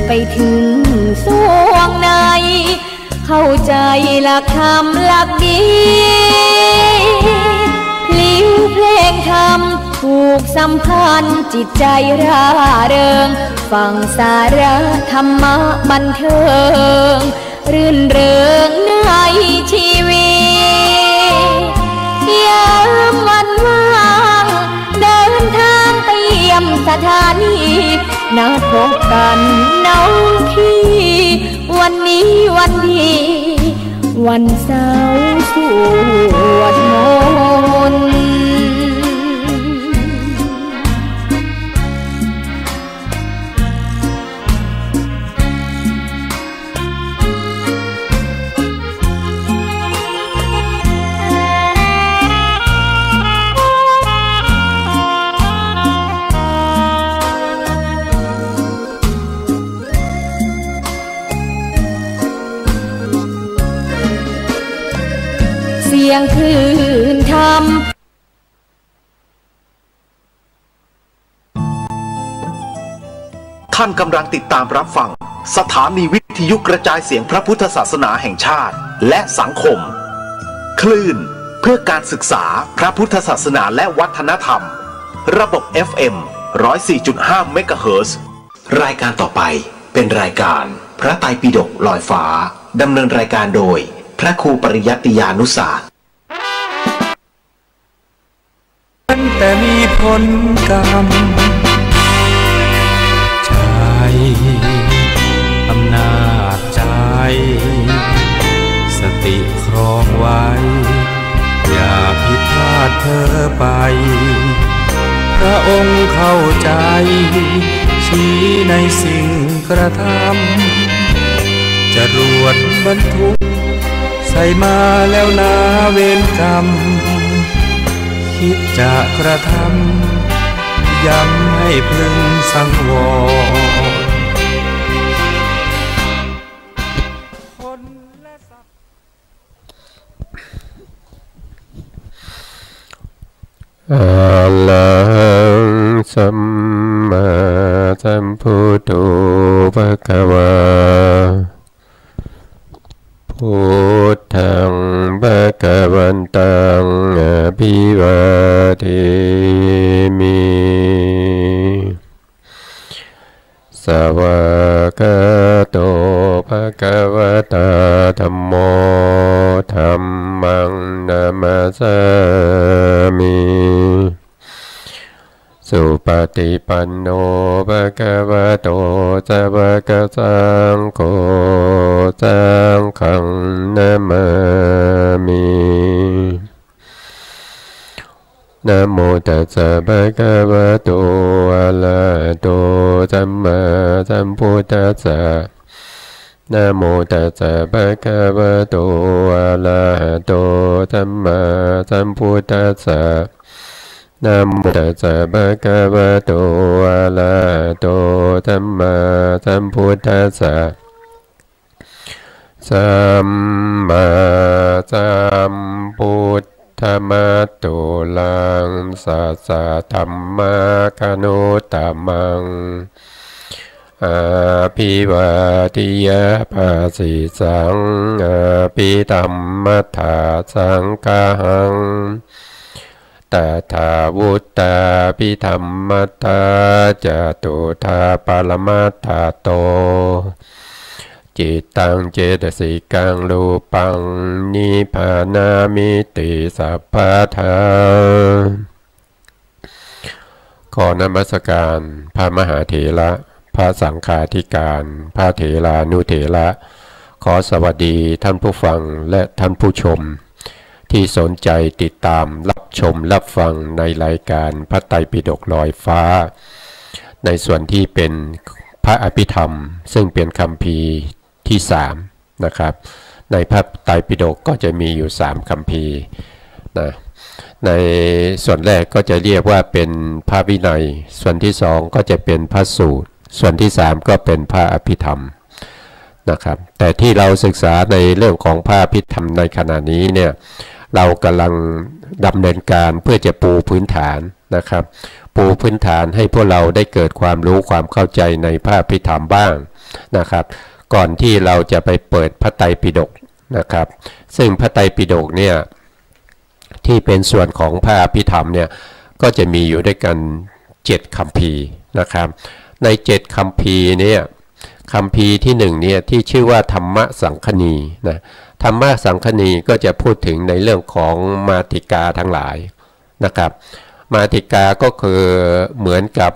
ไปถึงสวงในเข้าใจหลักธรรมหลักดีพลิ้วเพลงธรรมผูกสัมพันธ์จิตใจร่าเริงฟังสาระธรรมะบันเทิงรื่นเริงในชีวิตยามวันว่างเดินทางไปเยี่ยมสถานีนัดพบกันน้องพี่วันนี้วันดีวันเสาร์สวดมนต์เสียงคลื่นธรรมท่านกำลังติดตามรับฟังสถานีวิทยุกระจายเสียงพระพุทธศาสนาแห่งชาติและสังคมคลื่นเพื่อการศึกษาพระพุทธศาสนาและวัฒนธรรมระบบ FM 104.5 เมกะเฮิรตซ์รายการต่อไปเป็นรายการพระไตรปิฎกลอยฟ้าดำเนินรายการโดยพระครูปริยัติยานุศาสตร์แต่มีผลกรรมใจอำนาจใจสติครองไว้อย่าผิดพลาดเธอไปพระองค์เข้าใจชี้ในสิ่งกระทำจรวดบรรทุกใส่มาแล้วนาเวรกรรมคิดจะกระทำย้ำให้พึงสังวรอะระหังสัมมาสัมพุทโธภะคะวาพุทธังภะคะวันตังอะภิวาเทมิสวากขาโตภะคะวะตาธัมโมธัมมังนะมัสสามิสุปฏิปันโนภะคะวะโตสาวกสังโฆสังฆังนะมามินะโมตัสสะภะคะวะโตอะระหะโตสัมมาสัมพุทธัสสะนะโมตัสสะภะคะวะโตอะระหะโตสัมมาสัมพุทธัสสะนะโมตัสสะภะคะวะโตอะระหะโตสัมมาสัมพุทธัสสะสัมมาสัมพุทธัมมัตโตลังสัสสะธัมมาคโนตมังอาภิวาทิยาภาสิสังอาภิธัมมัฏฐาสังฆังตถาวุตตาภิธัมมัฏฐาจตุธาปรมัตถโตจิตตังเจตสิกังรูปังนิพพานามิติสัพพะทาขอนมัสการพระมหาเถระพระสังฆาธิการพระเถรานุเถระขอสวัสดีท่านผู้ฟังและท่านผู้ชมที่สนใจติดตามรับชมรับฟังในรายการพระไตรปิฎกลอยฟ้าในส่วนที่เป็นพระอภิธรรมซึ่งเป็นคัมภีร์ที่3นะครับในพระไตรปิฎกก็จะมีอยู่3คัมภีร์นะในส่วนแรกก็จะเรียกว่าเป็นพระวินัยส่วนที่2ก็จะเป็นพระสูตรส่วนที่3ก็เป็นพระอภิธรรมนะครับแต่ที่เราศึกษาในเรื่องของพระอภิธรรมในขณะนี้เนี่ยเรากำลังดำเนินการเพื่อจะปูพื้นฐานนะครับปูพื้นฐานให้พวกเราได้เกิดความรู้ความเข้าใจในพระอภิธรรมบ้าง นะครับก่อนที่เราจะไปเปิดพระไตรปิฎกนะครับซึ่งพระไตรปิฎกเนี่ยที่เป็นส่วนของพระอภิธรรมเนี่ยก็จะมีอยู่ด้วยกัน7คัมภีร์นะครับใน7คัมภีร์เนี่ยคัมภีร์ที่1เนี่ยที่ชื่อว่าธรรมสังคณีนะธรรมสังคณีก็จะพูดถึงในเรื่องของมาติกาทั้งหลายนะครับมาติกาก็คือเหมือนกับ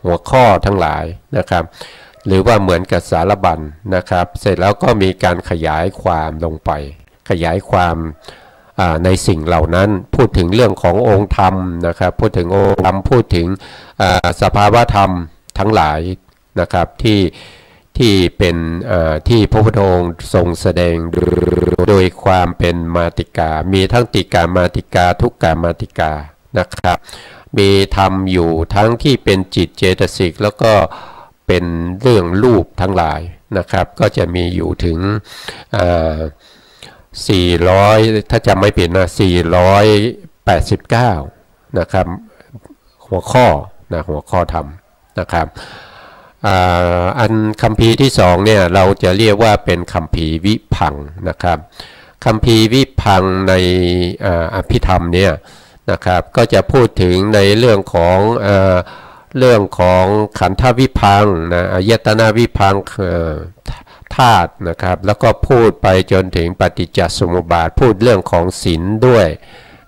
หัวข้อทั้งหลายนะครับหรือว่าเหมือนกับสารบัญนะครับเสร็จแล้วก็มีการขยายความลงไปขยายความในสิ่งเหล่านั้นพูดถึงเรื่องขององค์ธรรมนะครับพูดถึงองค์ธรรมพูดถึงสภาวะธรรมทั้งหลายนะครับที่เป็นที่พระพุทธองค์ทรงแสดงโดยความเป็นมาติกามีทั้งติกามาติกาทุกกามาติกานะครับมีธรรมอยู่ทั้งที่เป็นจิตเจตสิกแล้วก็เป็นเรื่องรูปทั้งหลายนะครับก็จะมีอยู่ถึง400ถ้าจำไม่ผิดนะ489นะครับหัวข้อธรรมนะครับอันคัมภีร์ที่2เนี่ยเราจะเรียกว่าเป็นคัมภีร์วิพังค์นะครับคัมภีร์วิพังค์ในอภิธรรมเนี่ยนะครับก็จะพูดถึงในเรื่องของขันธวิพังค์นะอายตนะวิพังค์ธาตุนะครับแล้วก็พูดไปจนถึงปฏิจจสมุปบาทพูดเรื่องของศีลด้วย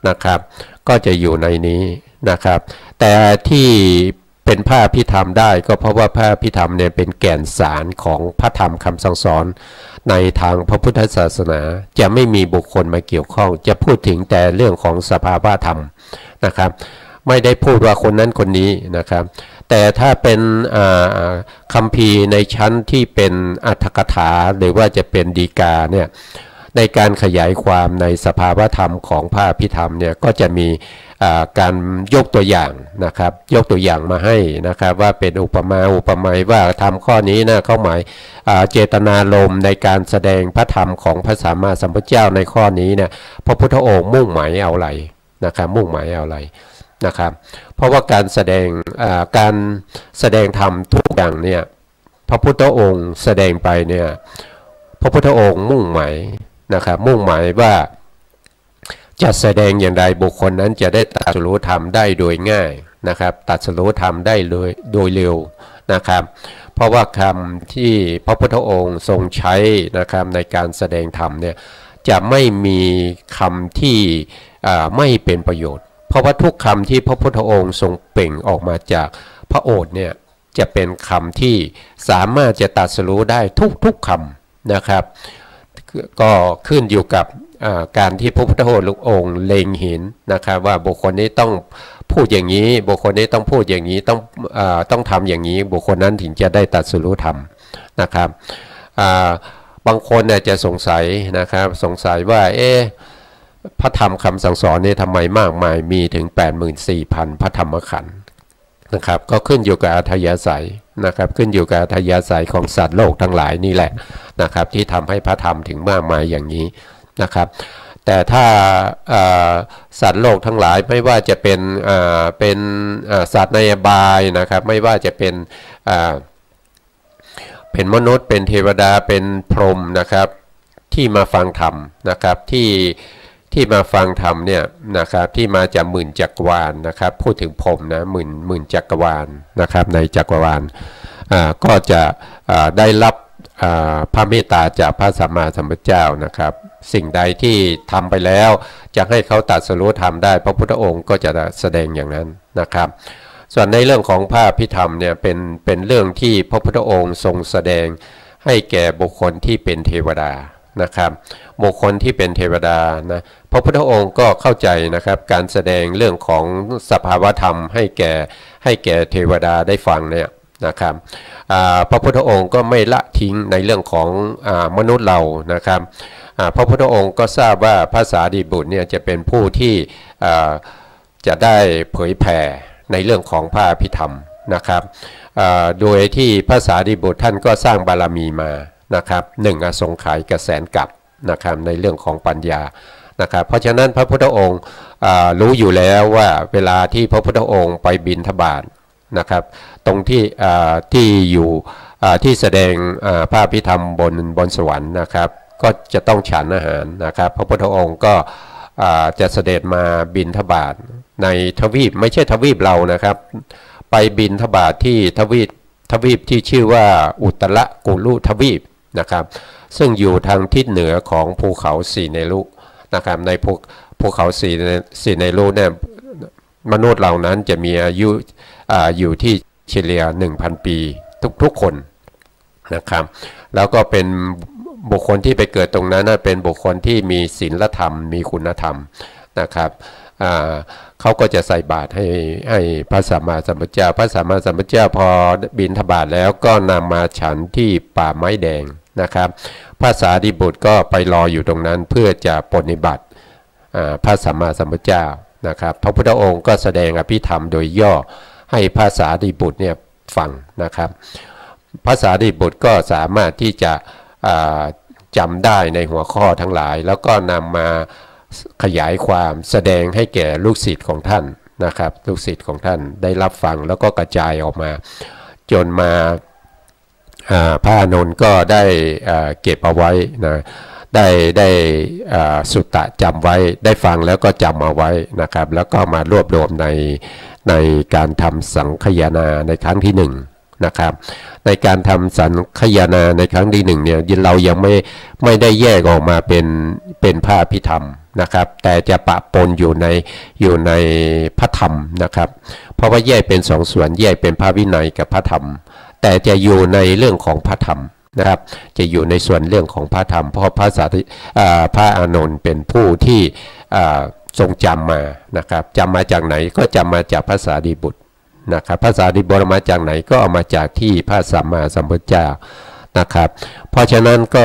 นะครับก็จะอยู่ในนี้นะครับแต่ที่เป็นพระอภิธรรมได้ก็เพราะว่าพระอภิธรรมเนี่ยเป็นแก่นสารของพระธรรมคำสั่งสอนในทางพระพุทธศาสนาจะไม่มีบุคคลมาเกี่ยวข้องจะพูดถึงแต่เรื่องของสภาวะธรรมนะครับไม่ได้พูดว่าคนนั้นคนนี้นะครับแต่ถ้าเป็นคัมภีร์ในชั้นที่เป็นอรรถกถาหรือว่าจะเป็นฎีกาเนี่ยในการขยายความในสภาวะธรรมของพระอภิธรรมเนี่ยก็จะมีการยกตัวอย่างนะครับยกตัวอย่างมาให้นะครับว่าเป็นอุปมาอุปไมยว่าธรรมข้อนี้นะเขาหมายเจตนารมณ์ในการแสดงพระธรรมของพระสัมมาสัมพุทธเจ้าในข้อนี้เนี่ยพระพุทธองค์มุ่งหมายเอาอะไรนะครับมุ่งหมายเอาอะไรนะครับเพราะว่าการแสดงธรรมทุกอย่างเนี่ยพระพุทธองค์แสดงไปเนี่ยพระพุทธองค์มุ่งหมายนะครับมุ่งหมายว่าจะแสดงอย่างไรบุคคลนั้นจะได้ตรัสรู้ธรรมได้โดยง่ายนะครับตรัสรู้ธรรมได้โดยเร็วนะครับเพราะว่าคำที่พระพุทธองค์ทรงใช้นะครับในการแสดงธรรมเนี่ยจะไม่มีคำที่ไม่เป็นประโยชน์เพราะว่าทุกคำที่พระพุทธองค์ทรงเปล่งออกมาจากพระโอษฐ์เนี่ยจะเป็นคำที่สามารถจะตรัสรู้ได้ทุกคำนะครับก็ขึ้นอยู่กับการที่พระพุทธองค์เล็งเห็นนะครับว่าบุคคลนี้ต้องพูดอย่างนี้บุคคลนี้ต้องพูดอย่างนี้ต้องทำอย่างนี้บุคคลนั้นถึงจะได้ตรัสรู้ธรรมนะครับบางคนเนี่ยจะสงสัยนะครับสงสัยว่าพระธรรมคำสั่งสอนนี่ทำไมมากมายมีถึง 84,000 พระธรรมขันธ์นะครับก็ขึ้นอยู่กับอัธยาศัยนะครับขึ้นอยู่กับอัธยาศัยของสัตว์โลกทั้งหลายนี่แหละนะครับที่ทำให้พระธรรมถึงมากมายอย่างนี้นะครับแต่ถ้าสัตว์โลกทั้งหลายไม่ว่าจะเป็นสัตว์ในอบายนะครับไม่ว่าจะเป็นมนุษย์เป็นเทวดาเป็นพรหมนะครับที่มาฟังธรรมนะครับที่มาฟังธรรมเนี่ยนะครับที่มาจากหมื่นจักรวาลนะครับพูดถึงพรหมนะหมื่นจักรวาลนะครับในจักรวาลก็จะได้รับพระเมตตาจากพระสัมมาสัมพุทธเจ้านะครับสิ่งใดที่ทำไปแล้วจะให้เขาตรัสรู้ธรรมได้พระพุทธองค์ก็จะแสดงอย่างนั้นนะครับส่วนในเรื่องของพระอภิธรรมเนี่ยเป็นเรื่องที่พระพุทธองค์ทรงแสดงให้แก่บุคคลที่เป็นเทวดานะครับบุคคลที่เป็นเทวดานะพระพุทธองค์ก็เข้าใจนะครับการแสดงเรื่องของสภาวธรรมให้แก่เทวดาได้ฟังเนี่ยนะครับพระพุทธองค์ก็ไม่ละทิ้งในเรื่องของมนุษย์เรานะครับพระพุทธองค์ก็ทราบว่าพระสารีบุตรเนี่ยจะเป็นผู้ที่จะได้เผยแผ่ในเรื่องของพระอภิธรรมนะครับโดยที่พระสารีบุตรท่านก็สร้างบารมีมานะครับ1 อสงไขยกับแสนกับนะครับในเรื่องของปัญญานะครับเพราะฉะนั้นพระพุทธองค์รู้อยู่แล้วว่าเวลาที่พระพุทธองค์ไปบิณฑบาตนะครับตรงที่อยู่ ที่แสดงพระอภิธรรมบนสวรรค์นะครับก็จะต้องฉันอาหารนะครับพระพุทธองค์ก็จะเสด็จมาบิณฑบาตในทวีปไม่ใช่ทวีปเรานะครับไปบิณฑบาตที่ทวีปที่ชื่อว่าอุตรกุลุทวีปนะครับซึ่งอยู่ทางทิศเหนือของภูเขาสีเนรุนะครับในภูเขาสีเนรุเนี่ยมนุษย์เหล่านั้นจะมีอายุอยู่ที่เฉลี่ย 1,000 ปีทุกคนนะครับแล้วก็เป็นบุคคลที่ไปเกิดตรงนั้นเป็นบุคคลที่มีศีลธรรมมีคุณธรรมนะครับเขาก็จะใส่บาตรให้พระสัมมาสัมพุทธเจ้าพระสัมมาสัมพุทธเจ้าพอบิณฑบาตแล้วก็นำมาฉันที่ป่าไม้แดงนะครับพระสารีบุตรก็ไปรออยู่ตรงนั้นเพื่อจะปฏิบัติพระสัมมาสัมพุทธเจ้านะครับพระพุทธองค์ก็แสดงอภิธรรมโดยย่อให้พระสารีบุตรเนี่ยฟังนะครับพระสารีบุตรก็สามารถที่จะจำได้ในหัวข้อทั้งหลายแล้วก็นำมาขยายความแสดงให้แก่ลูกศิษย์ของท่านนะครับลูกศิษย์ของท่านได้รับฟังแล้วก็กระจายออกมาจนมาพระอานนท์ก็ได้เก็บเอาไว้นะได้สุตตะจำไว้ได้ฟังแล้วก็จำเอาไว้นะครับแล้วก็มารวบรวมในการทำสังคายนาในครั้งที่หนึ่งนะครับในการทำสังคายนาในครั้งที่หนึ่งเนี่ยเรายังไม่ได้แยกออกมาเป็นพระอภิธรรมนะครับแต่จะปะปนอยู่ในพระธรรมนะครับเพราะว่าแยกเป็นสองส่วนแยกเป็นพระวินัยกับพระธรรมแต่จะอยู่ในเรื่องของพระธรรมนะครับจะอยู่ในส่วนเรื่องของพระธรรมเพราะพระอานนท์เป็นผู้ที่ทรงจำมานะครับจำมาจากไหนก็จำมาจากพระสารีบุตรนะครับพระสารีบุตรมาจากไหนก็เอามาจากที่พระสัมมาสัมพุทธเจ้านะครับเพราะฉะนั้นก็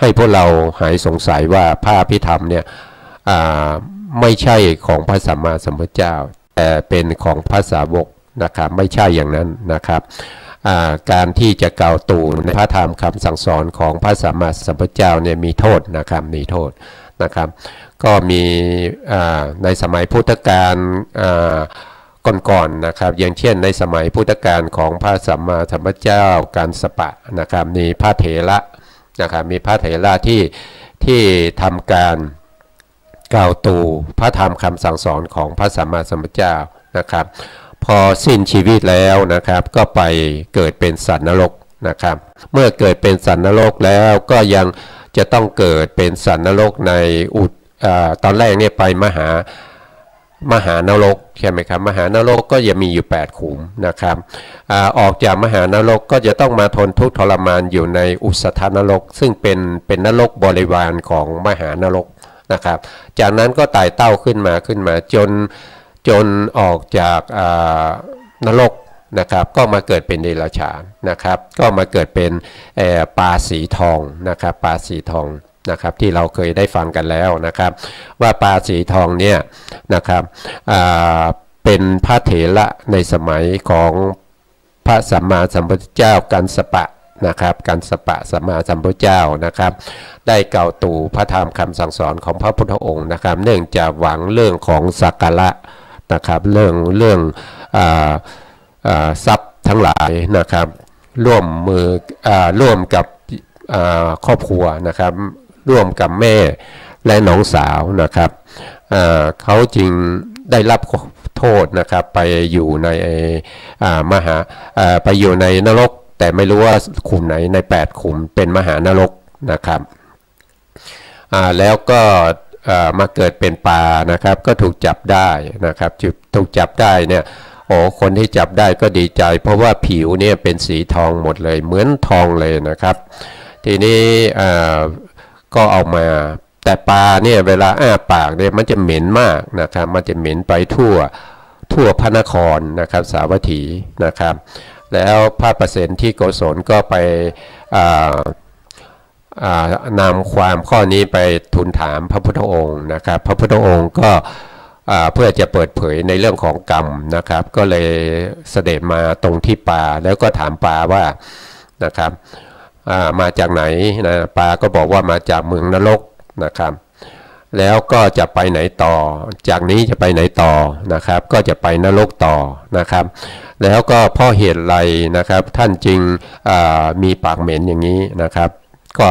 ให้พวกเราหายสงสัยว่าพระอภิธรรมเนี่ยไม่ใช่ของพระสัมมาสัมพุทธเจ้าแต่เป็นของพระสาวกนะครับไม่ใช่อย่างนั้นนะครับการที่จะกล่าวตู่ในพระธรรมคำสั่งสอนของพระสัมมาสัมพุทธเจ้าเนี่ยมีโทษนะครับมีโทษนะครับก็มีในสมัยพุทธกาลก่อนๆนะครับอย่างเช่นในสมัยพุทธกาลของพระสัมมาสัมพุทธเจ้าการสปะนะครับมีพระเถระนะครับมีพระเถระที่ทำการกล่าวตู่พระธรรมคำสั่งสอนของพระสัมมาสัมพุทธเจ้านะครับพอสิ้นชีวิตแล้วนะครับก็ไปเกิดเป็นสัตว์นรกนะครับเมื่อเกิดเป็นสัตว์นรกแล้วก็ยังจะต้องเกิดเป็นสัตว์นรกในตอนแรกเนี่ยไปมหานรกใช่ไหมครับมหานรกก็จะมีอยู่8ขุมนะครับออกจากมหานรกก็จะต้องมาทนทุกข์ทรมานอยู่ในอุสธนรกซึ่งเป็นนรกบริวารของมหานรกนะครับจากนั้นก็ไต่เต้าขึ้นมาจนออกจากนรกนะครับก็มาเกิดเป็นเดรัจฉานนะครับก็มาเกิดเป็นปลาสีทองนะครับปลาสีทองนะครับที่เราเคยได้ฟังกันแล้วนะครับว่าปลาสีทองเนี่ยนะครับเป็นพระเถระในสมัยของพระสัมมาสัมพุทธเจ้ากัสสปะนะครับกัสสปะสัมมาสัมพุทธเจ้านะครับได้กล่าวตู่พระธรรมคำสั่งสอนของพระพุทธองค์นะครับเนื่องจากหวังเรื่องของสักการะนะครับเรื่องทรัพย์ทั้งหลายนะครับร่วมกับครอบครัวนะครับร่วมกับแม่และน้องสาวนะครับเขาจึงได้รับโทษนะครับไปอยู่ในไปอยู่ในนรกแต่ไม่รู้ว่าขุมไหนใน8ขุมเป็นมหานรกนะครับแล้วก็มาเกิดเป็นปลานะครับก็ถูกจับได้นะครับถูกจับได้เนี่ยคนที่จับได้ก็ดีใจเพราะว่าผิวเนี่ยเป็นสีทองหมดเลยเหมือนทองเลยนะครับทีนี้ก็เอามาแต่ปลาเนี่ยเวลาอ้าปากเนี่ยมันจะเหม็นมากนะครับมันจะเหม็นไปทั่วพระนครนะครับสาวัตถีนะครับแล้วพระประเสนที่โกศลก็ไปนำความข้อนี้ไปทูลถามพระพุทธองค์นะครับพระพุทธองค์ก็เพื่อจะเปิดเผยในเรื่องของกรรมนะครับก็เลยเสด็จมาตรงที่ปลาแล้วก็ถามปลาว่านะครับมาจากไหนนะปลาก็บอกว่ามาจากเมืองนรกนะครับ แล้วก็จะไปไหนต่อจากนี้จะไปไหนต่อนะครับก็จะไปนรกต่อนะครับแล้วก็เพราะเหตุไรนะครับท่านจึงมีปากเหม็นอย่างนี้นะครับก็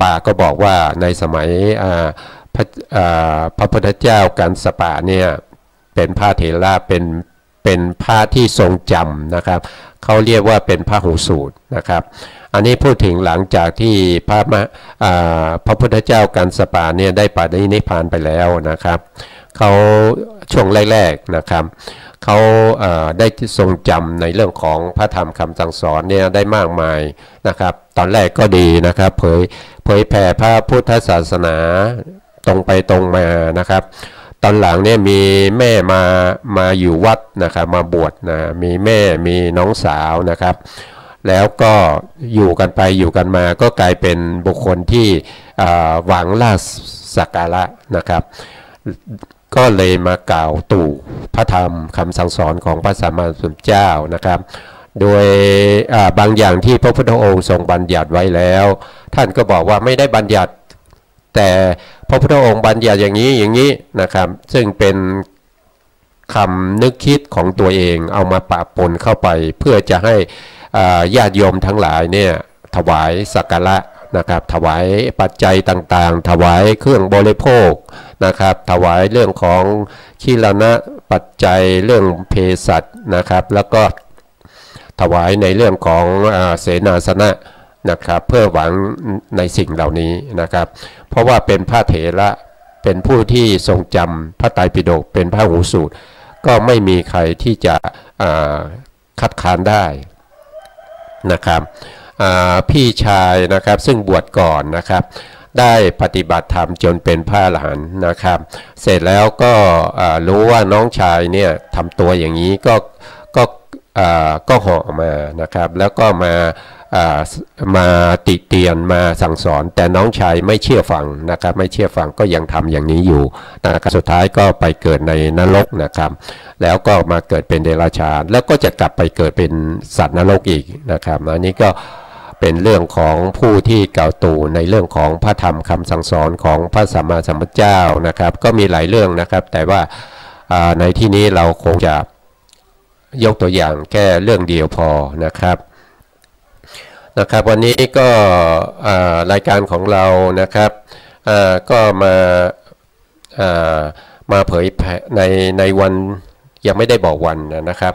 ป่าก็บอกว่าในสมัยพระพุทธเจ้ากัสสปะเนี่ยเป็นพระเถระเป็นพระที่ทรงจำนะครับเขาเรียกว่าเป็นพระหูสูตรนะครับอันนี้พูดถึงหลังจากที่พระพุทธเจ้ากัสสปะเนี่ยได้ปรินิพพานไปแล้วนะครับเขาช่วงแรกๆนะครับเขาได้ทรงจำในเรื่องของพระธรรมคำสั่งสอนเนี่ยได้มากมายนะครับตอนแรกก็ดีนะครับเผยแผ่พระพุทธศาสนาตรงไปตรงมานะครับตอนหลังเนี่ยมีแม่มาอยู่วัดนะครับมาบวชนะมีแม่มีน้องสาวนะครับแล้วก็อยู่กันไปอยู่กันมาก็กลายเป็นบุคคลที่หวังลาภสักการะนะครับก็เลยมากล่าวตู่พระธรรมคำสั่งสอนของพระสัมมาสัมพุทธเจ้านะครับโดยบางอย่างที่พระพุทธองค์ทรงบัญญัติไว้แล้วท่านก็บอกว่าไม่ได้บัญญัติแต่พระพุทธองค์บัญญัติอย่างนี้นะครับซึ่งเป็นคำนึกคิดของตัวเองเอามาปะปนเข้าไปเพื่อจะให้ญาติโยมทั้งหลายเนี่ยถวายสักการะนะครับถวายปัจจัยต่างๆถวายเครื่องบริโภคนะครับถวายเรื่องของขีลนะปัจจัยเรื่องเภสัชนะครับแล้วก็ถวายในเรื่องของเสนาสนะนะครับเพื่อหวังในสิ่งเหล่านี้นะครับเพราะว่าเป็นพระเถระเป็นผู้ที่ทรงจำพระไตรปิฎกเป็นพระหูสูตรก็ไม่มีใครที่จะคัดค้านได้นะครับพี่ชายนะครับซึ่งบวชก่อนนะครับได้ปฏิบัติธรรมจนเป็นพระอรหันต์นะครับเสร็จแล้วก็รู้ว่าน้องชายเนี่ยทำตัวอย่างนี้ก็เหาะมานะครับแล้วก็มาติเตียนมาสั่งสอนแต่น้องชายไม่เชื่อฟังนะครับไม่เชื่อฟังก็ยังทำอย่างนี้อยู่นะครับสุดท้ายก็ไปเกิดในนรกนะครับแล้วก็มาเกิดเป็นเดรัจฉานแล้วก็จะกลับไปเกิดเป็นสัตว์นรกอีกนะครับอันนี้ก็เป็นเรื่องของผู้ที่กล่าวตู่ในเรื่องของพระธรรมคำสั่งสอนของพระสัมมาสัมพุทธเจ้านะครับก็มีหลายเรื่องนะครับแต่ว่าในที่นี้เราคงจะยกตัวอย่างแค่เรื่องเดียวพอนะครับวันนี้ก็รายการของเรานะครับก็มาเผยแผ่ในวันยังไม่ได้บอกวันนะครับ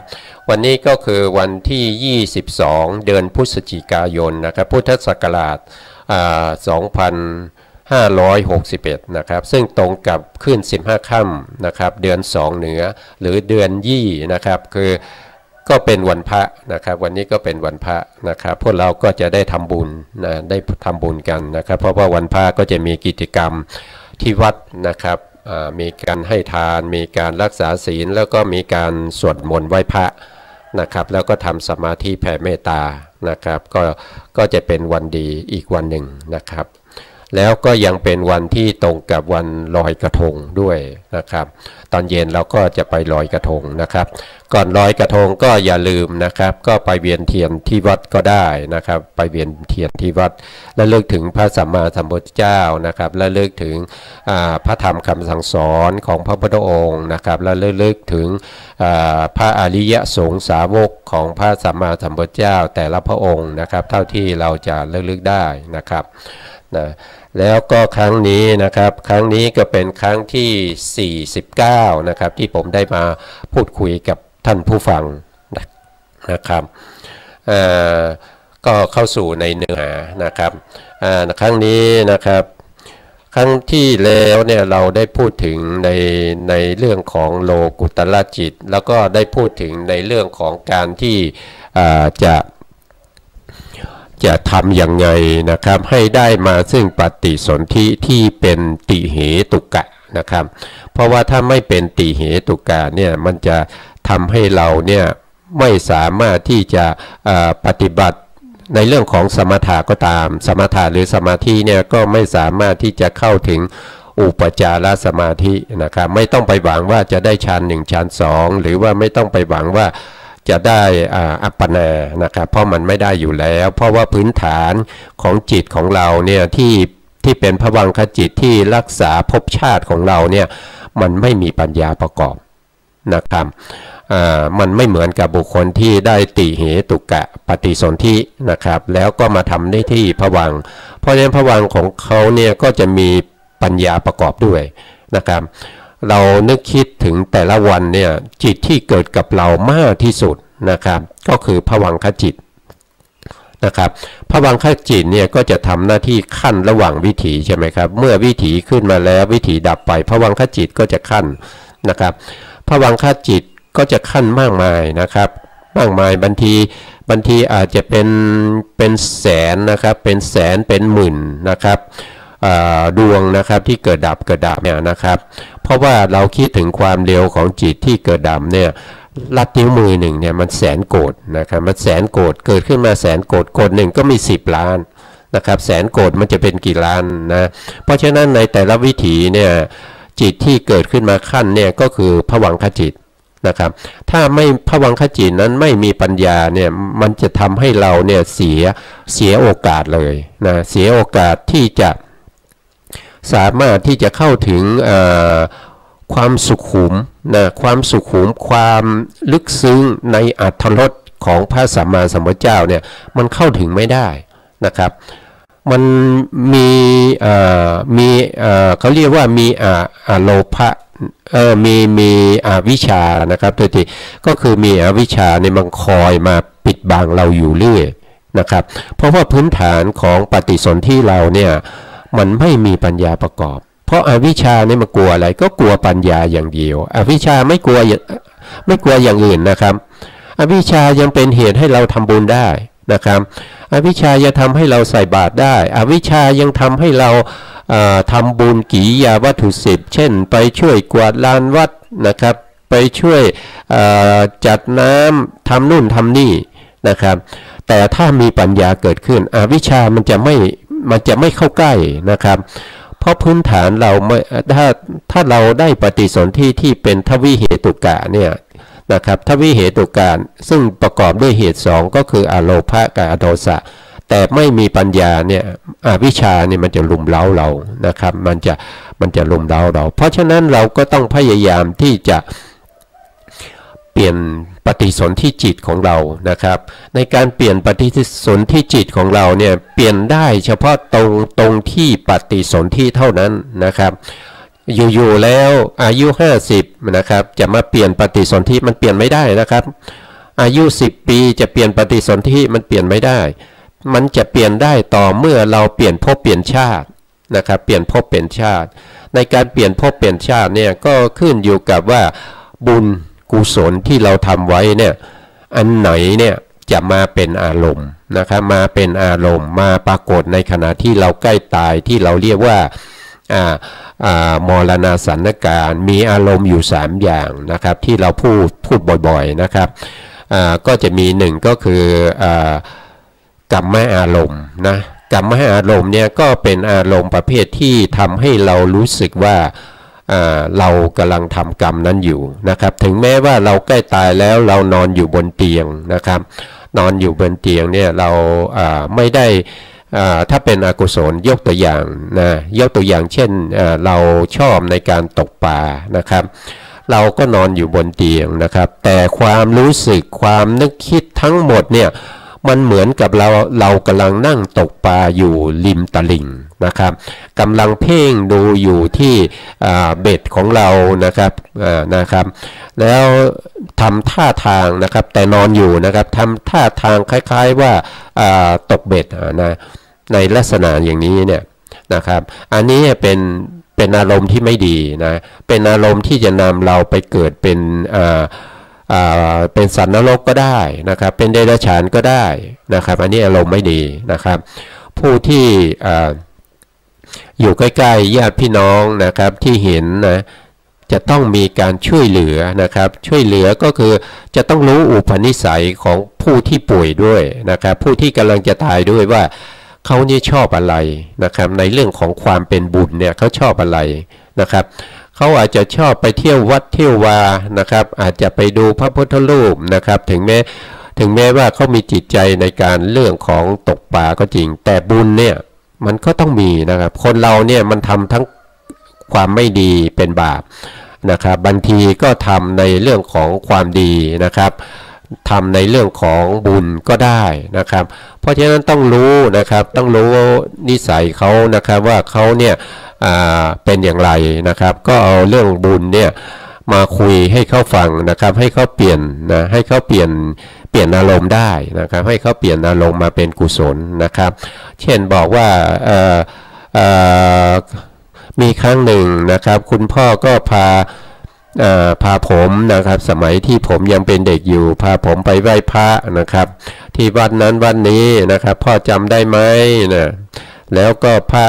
วันนี้ก็คือวันที่22เดือนพฤศจิกายนนะครับพุทธศักราช2561นะครับซึ่งตรงกับขึ้น15ค่ำนะครับเดือน2เหนือหรือเดือนยี่นะครับคือก็เป็นวันพระนะครับวันนี้ก็เป็นวันพระนะครับพวกเราก็จะได้ทำบุญนะได้ทำบุญกันนะครับเพราะว่าวันพระก็จะมีกิจกรรมที่วัดนะครับมีการให้ทานมีการรักษาศีลแล้วก็มีการสวดมนต์ไหว้พระนะครับแล้วก็ทำสมาธิแผ่เมตตานะครับก็จะเป็นวันดีอีกวันหนึ่งนะครับแล้วก็ยังเป็นวันที่ตรงกับวันลอยกระทงด้วยนะครับตอนเย็นเราก็จะไปลอยกระทงนะครับก่อนลอยกระทงก็อย่าลืมนะครับก็ไปเวียนเทียนที่วัดก็ได้นะครับไปเวียนเทียนที่วัดและเลิกถึงพระสัมมาสัมพุทธเจ้านะครับและเลิกถึงพระธรรมคำสั่งสอนของพระพุทธองค์นะครับและเลิกถึงพระอริยสงฆ์สาวกของพระสัมมาสัมพุทธเจ้าแต่ละพระองค์นะครับเท่าที่เราจะเลิกได้นะครับแล้วก็ครั้งนี้นะครับครั้งนี้ก็เป็นครั้งที่49นะครับที่ผมได้มาพูดคุยกับท่านผู้ฟังนะครับก็เข้าสู่ในเนื้อหานะครับครั้งนี้นะครับครั้งที่แล้วเนี่ยเราได้พูดถึงในเรื่องของโลกุตตรจิตแล้วก็ได้พูดถึงในเรื่องของการที่จะทำอย่างไงนะครับให้ได้มาซึ่งปฏิสนธิที่เป็นติเหตุกะนะครับเพราะว่าถ้าไม่เป็นติเหตุกะเนี่ยมันจะทำให้เราเนี่ยไม่สามารถที่จะปฏิบัติในเรื่องของสมถะก็ตามสมถะหรือสมาธิเนี่ยก็ไม่สามารถที่จะเข้าถึงอุปจารสมาธินะครับไม่ต้องไปหวังว่าจะได้ฌาน1ฌาน2หรือว่าไม่ต้องไปหวังว่าจะได้อัปปนานะครับเพราะมันไม่ได้อยู่แล้วเพราะว่าพื้นฐานของจิตของเราเนี่ยที่ ที่เป็นภวังคจิตที่รักษาภพชาติของเราเนี่ยมันไม่มีปัญญาประกอบนะครับมันไม่เหมือนกับบุคคลที่ได้ติเหตุกะปฏิสนธินะครับแล้วก็มาทำได้ที่ภวังค์เพราะฉะนั้นภวังค์ของเขาเนี่ยก็จะมีปัญญาประกอบด้วยนะครับเรานึกคิดถึงแต่ละวันเนี่ยจิตที่เกิดกับเรามากที่สุดนะครับก็คือภวังคจิตนะครับภวังคจิตเนี่ยก็จะทำหน้าที่ขั้นระหว่างวิถีใช่ไหมครับเมื่อวิถีขึ้นมาแล้ววิถีดับไปภวังคจิตก็จะขั้นนะครับภวังคจิตก็จะขั้นมากมายนะครับมากมายบางทีอาจจะเป็นแสนนะครับเป็นแสนเป็นหมื่นนะครับดวงนะครับที่เกิดดับเนี่ยนะครับเพราะว่าเราคิดถึงความเร็วของจิตที่เกิดดับเนี่ยลัดนิ้วมือหนึ่งเนี่ยมันแสนโกฏนะครับมันแสนโกฏเกิดขึ้นมาแสนโกฏหนึ่งก็มี10 ล้านนะครับแสนโกฏมันจะเป็นกี่ล้านนะเพราะฉะนั้นในแต่ละวิถีเนี่ยจิตที่เกิดขึ้นมาขั้นเนี่ยก็คือภวังคจิตนะครับถ้าไม่ภวังคจิตนั้นไม่มีปัญญาเนี่ยมันจะทำให้เราเนี่ยเสียโอกาสเลยนะเสียโอกาสที่จะสามารถที่จะเข้าถึงความสุขุมนะความสุขุมความลึกซึ้งในอรรถรสของพระสัมมาสัมพุทธเจ้าเนี่ยมันเข้าถึงไม่ได้นะครับมันมีเขาเรียกว่ามีโลภะมีอวิชชานะครับตัวที่ก็คือมีอวิชชาในมันคอยมาปิดบังเราอยู่เรื่อยนะครับเพราะว่าพื้นฐานของปฏิสนธิเราเนี่ยมันไม่มีปัญญาประกอบเพราะอวิชชาเนี่ยมันกลัวอะไรก็กลัวปัญญาอย่างเดียวอวิชชาไม่กลัวอย่างอื่นนะครับอวิชชายังเป็นเหตุให้เราทำบุญได้นะครับอวิชชายังทำให้เราใส่บาตรได้อวิชชายังทำให้เราทำบุญกิริยาวัตถุ10เช่นไปช่วยกวาดลานวัดนะครับไปช่วยจัดน้ำทำนู่นทำนี่นะครับแต่ถ้ามีปัญญาเกิดขึ้นอวิชชามันจะไม่เข้าใกล้นะครับเพราะพื้นฐานเราถ้าเราได้ปฏิสนธิที่เป็นทวิเหตุกะเนี่ยนะครับทวิเหตุกะซึ่งประกอบด้วยเหตุ2ก็คืออโลภะกับอโทสะแต่ไม่มีปัญญาเนี่ยอวิชชาเนี่ยมันจะลุมเล้าเรานะครับมันจะลุมเล้าเราเพราะฉะนั้นเราก็ต้องพยายามที่จะเปลี่ยนปฏิสนธิจิตของเรานะครับในการเปลี่ยนปฏิสนธิจิตของเราเนี่ยเปลี่ยนได้เฉพาะตรงที่ปฏิสนธิเท่านั้นนะครับอยู่แล้วอายุ50นะครับจะมาเปลี่ยนปฏิสนธิมันเปลี่ยนไม่ได้นะครับอายุ10 ปีจะเปลี่ยนปฏิสนธิมันเปลี่ยนไม่ได้มันจะเปลี่ยนได้ต่อเมื่อเราเปลี่ยนภพเปลี่ยนชาตินะครับเปลี่ยนภพเปลี่ยนชาติในการเปลี่ยนภพเปลี่ยนชาติเนี่ยก็ขึ้นอยู่กับว่าบุญกุศลที่เราทำไว้เนี่ยอันไหนเนี่ยจะมาเป็นอารมณ์นะครับมาเป็นอารมณ์มาปรากฏในขณะที่เราใกล้ตายที่เราเรียกว่ามรณสันการมีอารมณ์อยู่3อย่างนะครับที่เราพูดบ่อยๆนะครับก็จะมี1ก็คือกรรมอารมณ์นะกรรมอารมณ์เนี่ยก็เป็นอารมณ์ประเภทที่ทำให้เรารู้สึกว่าเรากำลังทำกรรมนั้นอยู่นะครับถึงแม้ว่าเราใกล้ตายแล้วเรานอนอยู่บนเตียงนะครับนอนอยู่บนเตียงเนี่ยเราไม่ได้ถ้าเป็นอกุศลยกตัวอย่างนะยกตัวอย่างเช่นเราชอบในการตกปลานะครับเราก็นอนอยู่บนเตียงนะครับแต่ความรู้สึกความนึกคิดทั้งหมดเนี่ยมันเหมือนกับเรากำลังนั่งตกปลาอยู่ริมตลิ่งนะครับกำลังเพ่งดูอยู่ที่เบ็ดของเรานะครับแล้วทำท่าทางนะครับแต่นอนอยู่นะครับทำท่าทางคล้ายๆว่าตกเบ็ดนะในลักษณะอย่างนี้เนี่ยนะครับอันนี้เป็นอารมณ์ที่ไม่ดีนะเป็นอารมณ์ที่จะนำเราไปเกิดเป็นสัตว์นรกก็ได้นะครับเป็นเดรัจฉานก็ได้นะครับอันนี้อารมณ์ไม่ดีนะครับผู้ที่อยู่ใกล้ๆญาติพี่น้องนะครับที่เห็นนะจะต้องมีการช่วยเหลือนะครับช่วยเหลือก็คือจะต้องรู้อุปนิสัยของผู้ที่ป่วยด้วยนะครับผู้ที่กำลังจะตายด้วยว่าเขานี่ชอบอะไรนะครับในเรื่องของความเป็นบุญเนี่ยเขาชอบอะไรนะครับเขาอาจจะชอบไปเที่ยววัดเที่ยววานะครับอาจจะไปดูพระพุทธรูปนะครับถึงแม้ว่าเขามีจิตใจในการเรื่องของตกปลาก็จริงแต่บุญเนี่ย มันก็ต้องมีนะครับคนเราเนี่ยมันทำทั้งความไม่ดีเป็นบาปนะครับบางทีก็ทำในเรื่องของความดีนะครับทำในเรื่องของบุญก็ได้นะครับเพราะฉะนั้นต้องรู้นะครับต้องรู้นิสัยเขานะครับว่าเขาเนี่ยเป็นอย่างไรนะครับก็เอาเรื่องบุญเนี่ยมาคุยให้เขาฟังนะครับให้เขาเปลี่ยนนะให้เขาเปลี่ยนอารมณ์ได้นะครับให้เขาเปลี่ยนอารมณ์มาเป็นกุศลนะครับเช่นบอกว่ามีครั้งหนึ่งนะครับคุณพ่อก็พาผมนะครับสมัยที่ผมยังเป็นเด็กอยู่พาผมไปไหว้พระนะครับที่วัดนั้นวัดนี้นะครับพ่อจำได้ไหมนะแล้วก็พระ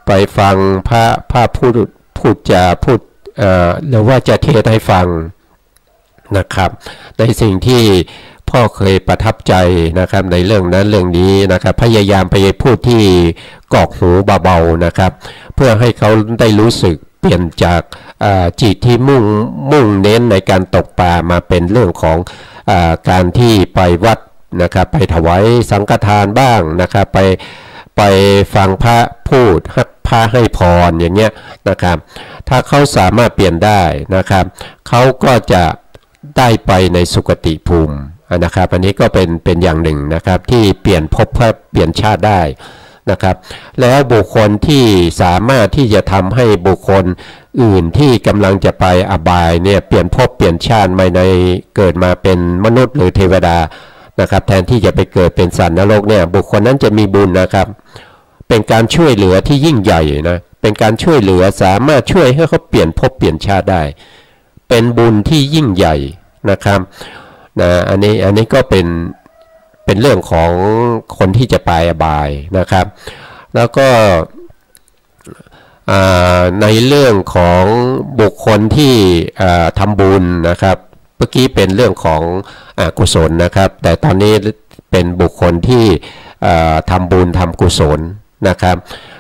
ไปฟังพระพูดหรือว่าจะเทศให้ฟังนะครับในสิ่งที่พ่อเคยประทับใจนะครับในเรื่องนั้นเรื่องนี้นะครับพยายามไปพูดที่กอกหูเบาๆนะครับเพื่อให้เขาได้รู้สึกเปลี่ยนจากจิตที่มุ่งเน้นในการตกปลามาเป็นเรื่องของการที่ไปวัดนะครับไปถวายสังฆทานบ้างนะครับไปฟังพระพูดพระให้พรอย่างเงี้ยนะครับถ้าเขาสามารถเปลี่ยนได้นะครับเขาก็จะได้ไปในสุคติภูมินะครับอันนี้ก็เป็นอย่างหนึ่งนะครับที่เปลี่ยนภพเปลี่ยนชาติได้นะครับแล้วบุคคลที่สามารถที่จะทำให้บุคคลอื่นที่กำลังจะไปอบายเนี่ยเปลี่ยนภพเปลี่ยนชาติมาในเกิดมาเป็นมนุษย์หรือเทวดานะครับแทนที่จะไปเกิดเป็นสัตว์นรกเนี่ยบุคคลนั้นจะมีบุญนะครับเป็นการช่วยเหลือที่ยิ่งใหญ่นะเป็นการช่วยเหลือสามารถช่วยให้เขาเปลี่ยนภพเปลี่ยนชาติได้เป็นบุญที่ยิ่งใหญ่นะครับนะอันนี้ก็เป็นเรื่องของคนที่จะไปอบายนะครับแล้วก็ในเรื่องของบุคคลที่ทำบุญนะครับเมื่อกี้เป็นเรื่องของกุศลนะครับแต่ตอนนี้เป็นบุคคลที่ทำบุญทำกุศลนะครับ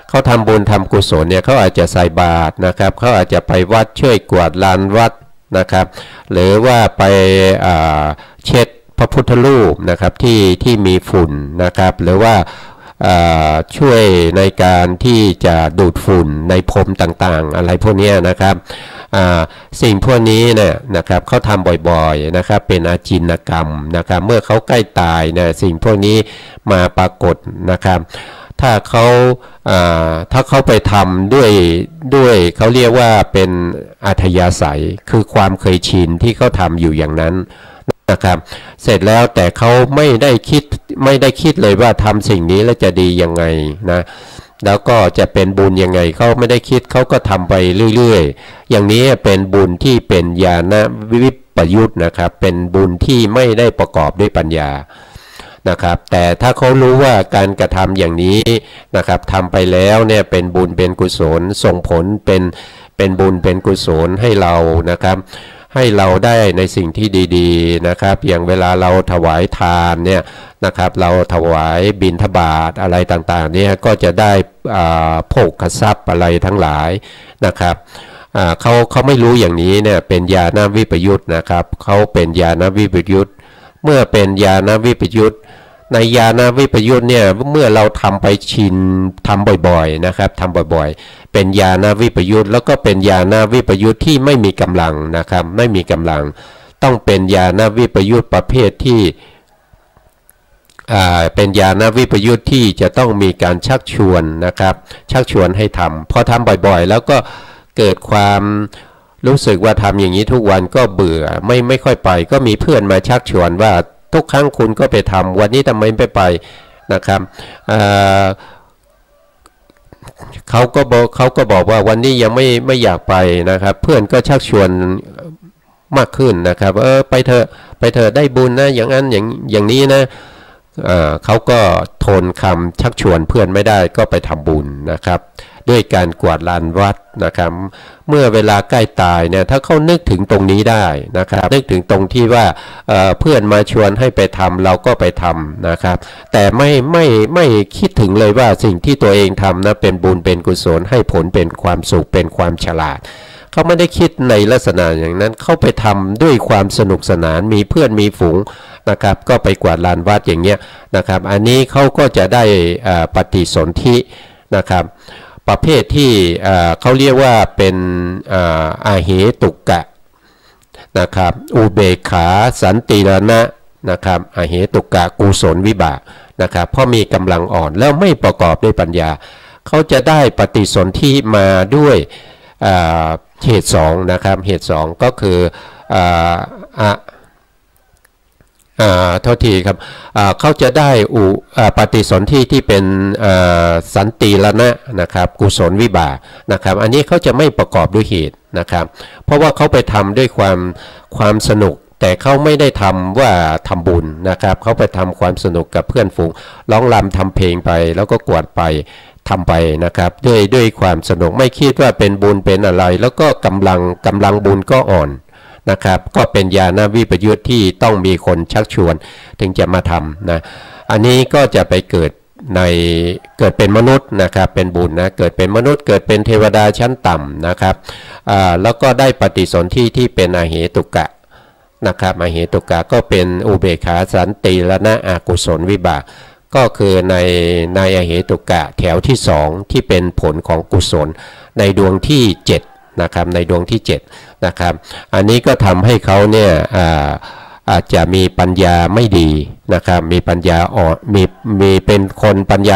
เขาทำบุญทำกุศลเนี่ยเขาอาจจะใส่บาตรนะครับเขาอาจจะไปวัดช่วยกวาดลานวัดนะครับหรือว่าไปเช็ดพระพุทธรูปนะครับที่มีฝุ่นนะครับหรือว่าช่วยในการที่จะดูดฝุ่นในพรมต่างๆอะไรพวกนี้นะครับสิ่งพวกนี้เนี่ยนะครับเขาทำบ่อยๆนะครับเป็นอาจินกรรมนะครับเมื่อเขาใกล้ตายเนี่ยสิ่งพวกนี้มาปรากฏนะครับถ้าเขาไปทำด้วยเขาเรียกว่าเป็นอัธยาศัยคือความเคยชินที่เขาทำอยู่อย่างนั้นนะครับเสร็จแล้วแต่เขาไม่ได้คิดเลยว่าทำสิ่งนี้แล้วจะดียังไงนะแล้วก็จะเป็นบุญยังไงเขาไม่ได้คิดเขาก็ทำไปเรื่อยๆอย่างนี้เป็นบุญที่เป็นญาณวิปยุตนะครับเป็นบุญที่ไม่ได้ประกอบด้วยปัญญานะครับแต่ถ้าเขารู้ว่าการกระทำอย่างนี้นะครับทำไปแล้วเนี่ยเป็นบุญเป็นกุศลส่งผลเป็นบุญเป็นกุศลให้เรานะครับให้เราได้ในสิ่งที่ดีๆนะครับอย่างเวลาเราถวายทานเนี่ยนะครับเราถวายบิณฑบาตอะไรต่างๆเนี่ยก็จะได้โภคทรัพย์อะไรทั้งหลายนะครับเขาไม่รู้อย่างนี้เนี่ยเป็นญาณวิปยุตนะครับเขาเป็นญาณวิปยุตเมื่อเป็นญาณวิปยุตในญาณวิปยุตเนี่ยเมื่อเราทำไปชินทำบ่อยๆนะครับทำบ่อยๆเป็นญาณวิปยุตแล้วก็เป็นญาณวิปยุตที่ไม่มีกำลังนะครับไม่มีกำลังต้องเป็นญาณวิปยุตประเภทที่เป็นญาณวิปยุตที่จะต้องมีการชักชวนนะครับชักชวนให้ทำพอทำบ่อยๆแล้วก็เกิดความรู้สึกว่าทำอย่างนี้ทุกวันก็เบื่อไม่ค่อยไปก็มีเพื่อนมาชักชวนว่าทุกครั้งคุณก็ไปทำวันนี้ทำไมไม่ไปนะครับเขาก็บอกว่าวันนี้ยังไม่อยากไปนะครับเพื่อนก็ชักชวนมากขึ้นนะครับไปเถอะได้บุญนะอย่างนั้นอย่างนี้นะเขาก็ทนคำชักชวนเพื่อนไม่ได้ก็ไปทำบุญนะครับด้วยการกวาดลานวัดนะครับเมื่อเวลาใกล้ตายเนี่ยถ้าเขานึกถึงตรงนี้ได้นะครับนึกถึงตรงที่ว่าเพื่อนมาชวนให้ไปทำเราก็ไปทำนะครับแต่ไม่คิดถึงเลยว่าสิ่งที่ตัวเองทำนะเป็นบุญเป็นกุศลให้ผลเป็นความสุขเป็นความฉลาดเขาไม่ได้คิดในลักษณะอย่างนั้นเขาไปทำด้วยความสนุกสนานมีเพื่อนมีฝูงนะครับก็ไปกวาดลานวัดอย่างเงี้ยนะครับอันนี้เขาก็จะได้ปฏิสนธิ นะครับประเภทที่เขาเรียกว่าเป็นอาเหตุกะนะครับอุเบกขาสันติรณะนะครับอาเหตุกะกุศลวิบากนะครับเพราะมีกำลังอ่อนแล้วไม่ประกอบด้วยปัญญาเขาจะได้ปฏิสนธิมาด้วยเหตุสองนะครับเหตุสองก็คือเท่าทีครับเขาจะได้ปฏิสนธิที่เป็นสันติรณะนะครับกุศลวิบากนะครับอันนี้เขาจะไม่ประกอบด้วยเหตุนะครับเพราะว่าเขาไปทำด้วยความสนุกแต่เขาไม่ได้ทำว่าทำบุญนะครับเขาไปทำความสนุกกับเพื่อนฝูงร้องรำทำเพลงไปแล้วก็กวดไปทำไปนะครับด้วยความสนุกไม่คิดว่าเป็นบุญเป็นอะไรแล้วก็กำลังบุญก็อ่อนนะครับก็เป็นญาณวิปยุตที่ต้องมีคนชักชวนถึงจะมาทำนะอันนี้ก็จะไปเกิดเป็นมนุษย์นะครับเป็นบุญนะเกิดเป็นมนุษย์เกิดเป็นเทวดาชั้นต่ำนะครับแล้วก็ได้ปฏิสนธิที่เป็นอาเหตุกะนะครับอาเหตุกะก็เป็นอุเบกขาสันติรณะอกุศลวิบากก็คือในอาเหตุกะแถวที่2ที่เป็นผลของกุศลในดวงที่7นะครับในดวงที่7นะครับอันนี้ก็ทำให้เขาเนี่ยอาจจะมีปัญญาไม่ดีนะครับมีปัญญาอ่อนมีเป็นคนปัญญ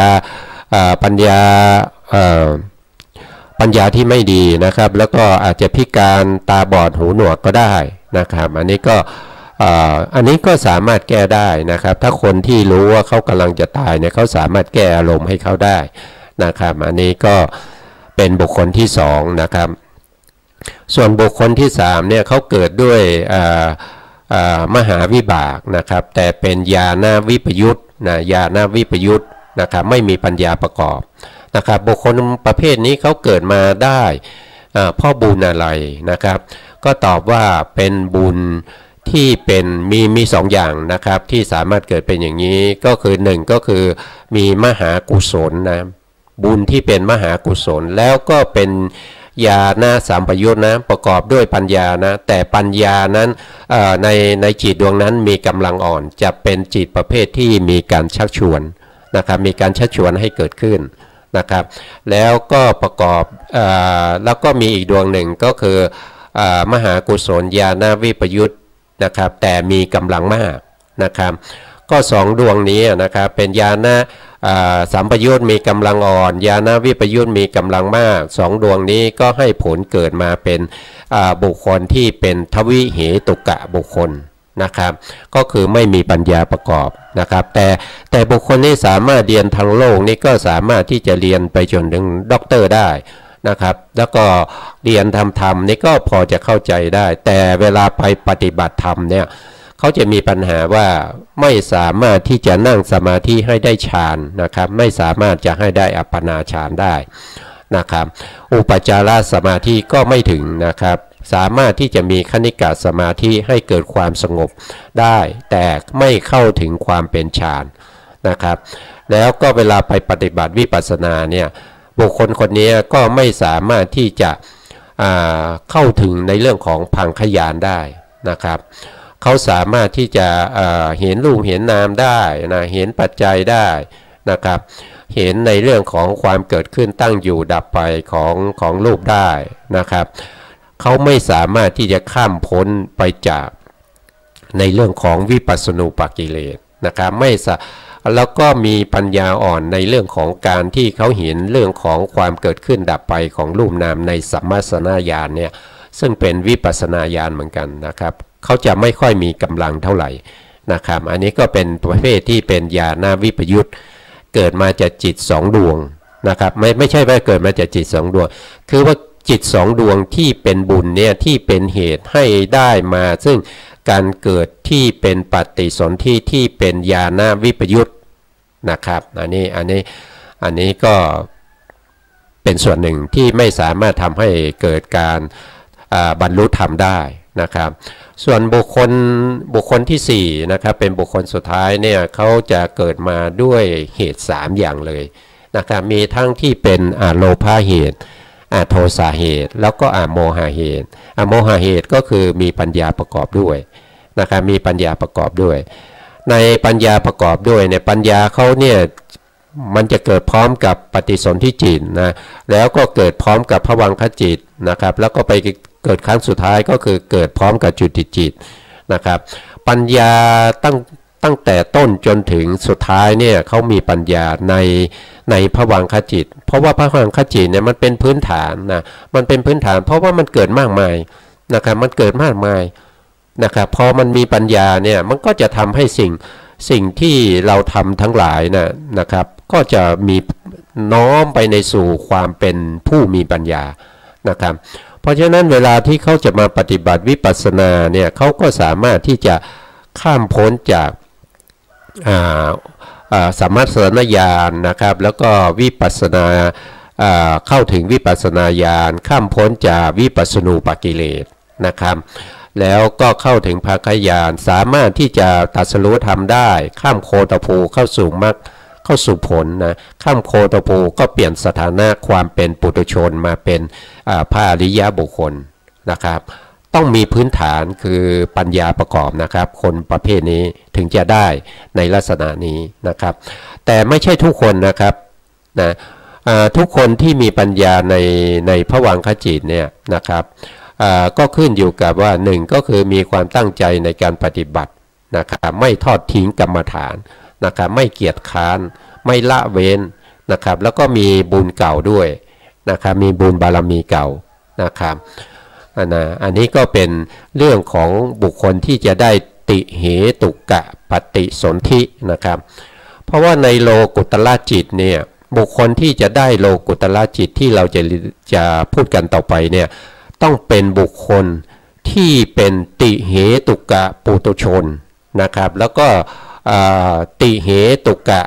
าที่ไม่ดีนะครับแล้วก็อาจจะพิการตาบอดหูหนวกก็ได้นะครับอันนี้ก็สามารถแก้ได้นะครับถ้าคนที่รู้ว่าเขากำลังจะตายเนี่ยเขาสามารถแก้อารมณ์ให้เขาได้นะครับอันนี้ก็เป็นบุคคลที่2นะครับส่วนบุคคลที่3เนี่ยเขาเกิดด้วยมหาวิบากนะครับแต่เป็นญาณวิปยุตนะญาณวิปยุตนะครับไม่มีปัญญาประกอบนะครับบุคคลประเภทนี้เขาเกิดมาได้เพราะบุญอะไรนะครับก็ตอบว่าเป็นบุญที่เป็นมี2อย่างนะครับที่สามารถเกิดเป็นอย่างนี้ก็คือ1ก็คือมีมหากุศลนะบุญที่เป็นมหากุศลแล้วก็เป็นญาณสัมปยุตนะประกอบด้วยปัญญานะแต่ปัญญานั้นในจิตดวงนั้นมีกำลังอ่อนจะเป็นจิตประเภทที่มีการชักชวนนะครับมีการชักชวนให้เกิดขึ้นนะครับแล้วก็ประกอบแล้วก็มีอีกดวงหนึ่งก็คือมหากุศลญาณวิปยุตนะครับแต่มีกำลังมากนะครับก็2ดวงนี้นะครับเป็นญาณสัมปยุตมีกำลังอ่อนญาณวิปยุตมีกำลังมาก2ดวงนี้ก็ให้ผลเกิดมาเป็นบุคคลที่เป็นทวิเหตุกะบุคคลนะครับก็คือไม่มีปัญญาประกอบนะครับแต่บุคคลนี้สามารถเรียนทางโลกนี้ก็สามารถที่จะเรียนไปจนถึงด็อกเตอร์ได้นะครับแล้วก็เรียนทำธรรมนี่ก็พอจะเข้าใจได้แต่เวลาไปปฏิบัติธรรมเนี่ยเขาจะมีปัญหาว่าไม่สามารถที่จะนั่งสมาธิให้ได้ฌานนะครับไม่สามารถจะให้ได้อัปปนาฌานได้นะครับอุปจารสมาธิก็ไม่ถึงนะครับสามารถที่จะมีคณิกะสมาธิให้เกิดความสงบได้แต่ไม่เข้าถึงความเป็นฌานนะครับแล้วก็เวลาไปปฏิบัติวิปัสสนาเนี่ยบุคคลคนนี้ก็ไม่สามารถที่จะเข้าถึงในเรื่องของพังคญาณได้นะครับเขาสามารถที่จะเห็นรูปเห็นนามได้นะเห็นปัจจัยได้นะครับเห็นในเรื่องของความเกิดขึ้นตั้งอยู่ดับไปของรูปได้นะครับเขาไม่สามารถที่จะข้ามพ้นไปจากในเรื่องของวิปัสสนูปกิเลสนะครับแล้วก็มีปัญญาอ่อนในเรื่องของการที่เขาเห็นเรื่องของความเกิดขึ้นดับไปของรูปนามในสัมมัสสนาญาณเนี่ยซึ่งเป็นวิปัสสนาญาณเหมือนกันนะครับเขาจะไม่ค่อยมีกำลังเท่าไหร่นะครับอันนี้ก็เป็นประเภทที่เป็นญาณวิปยุตเกิดมาจากจิต2ดวงนะครับไม่ใช่ว่าเกิดมาจากจิต2ดวงคือว่าจิต2ดวงที่เป็นบุญเนี่ยที่เป็นเหตุให้ได้มาซึ่งการเกิดที่เป็นปฏิสนธิที่เป็นญาณวิปยุตนะครับอันนี้ก็เป็นส่วนหนึ่งที่ไม่สามารถทำให้เกิดการบรรลุธรรมได้นะครับส่วนบุคคลที่4นะครับเป็นบุคคลสุดท้ายเนี่ยเขาจะเกิดมาด้วยเหตุ3อย่างเลยนะครับมีทั้งที่เป็นโลภะเหตุโทสะเหตุแล้วก็โมหะเหตุโมหะเหตุก็คือมีปัญญาประกอบด้วยนะครับมีปัญญาประกอบด้วยในปัญญาประกอบด้วยในปัญญาเขาเนี่ย มันจะเกิดพร้อมกับปฏิสนธิจิตนะแล้วก็เกิดพร้อมกับภวังคจิตนะครับแล้วก็ไปเกิดครั้งสุดท้ายก็คือเกิดพร้อมกับจุติจิตนะครับปัญญาตั้งแต่ต้นจนถึงสุดท้ายเนี่ยเขามีปัญญาในภวังคจิตเพราะว่าภวังคจิตเนี่ยมันเป็นพื้นฐานนะมันเป็นพื้นฐานเพราะว่ามันเกิดมากมายนะครับมันเกิดมากมายนะครับพอมันมีปัญญาเนี่ยมันก็จะทำให้สิ่งที่เราทำทั้งหลายนะครับก็จะมีน้อมไปในสู่ความเป็นผู้มีปัญญานะครับเพราะฉะนั้นเวลาที่เขาจะมาปฏิบัติวิปัสสนาเนี่ยเขาก็สามารถที่จะข้ามพ้นจากสัมมัสสนญาณนะครับแล้วก็วิปัสสนาเข้าถึงวิปัสสนาญาณข้ามพ้นจากวิปัสสนูปกิเลสนะครับแล้วก็เข้าถึงภคญาณสามารถที่จะตรัสรู้ธรรมได้ข้ามโคตภูเข้าสู่มรรคเข้าสู่ผลนะข้ามโคตภูก็เปลี่ยนสถานะความเป็นปุถุชนมาเป็นพระอริยบุคคลนะครับต้องมีพื้นฐานคือปัญญาประกอบนะครับคนประเภทนี้ถึงจะได้ในลักษณะนี้นะครับแต่ไม่ใช่ทุกคนนะครับนะทุกคนที่มีปัญญาในภวังคจิตเนี่ยนะครับก็ขึ้นอยู่กับว่าหนึ่งก็คือมีความตั้งใจในการปฏิบัตินะครับไม่ทอดทิ้งกรรมฐานนะครับไม่เกียจค้านไม่ละเว้นนะครับแล้วก็มีบุญเก่าด้วยนะครับมีบุญบารมีเก่านะครับอันนี้ก็เป็นเรื่องของบุคคลที่จะได้ติเหตุกะปฏิสนธินะครับเพราะว่าในโลกุตละจิตเนี่ยบุคคลที่จะได้โลกุตละจิตที่เราจะพูดกันต่อไปเนี่ยต้องเป็นบุคคลที่เป็นติเหตุกะปุถุชนนะครับแล้วก็ติเหตุกะ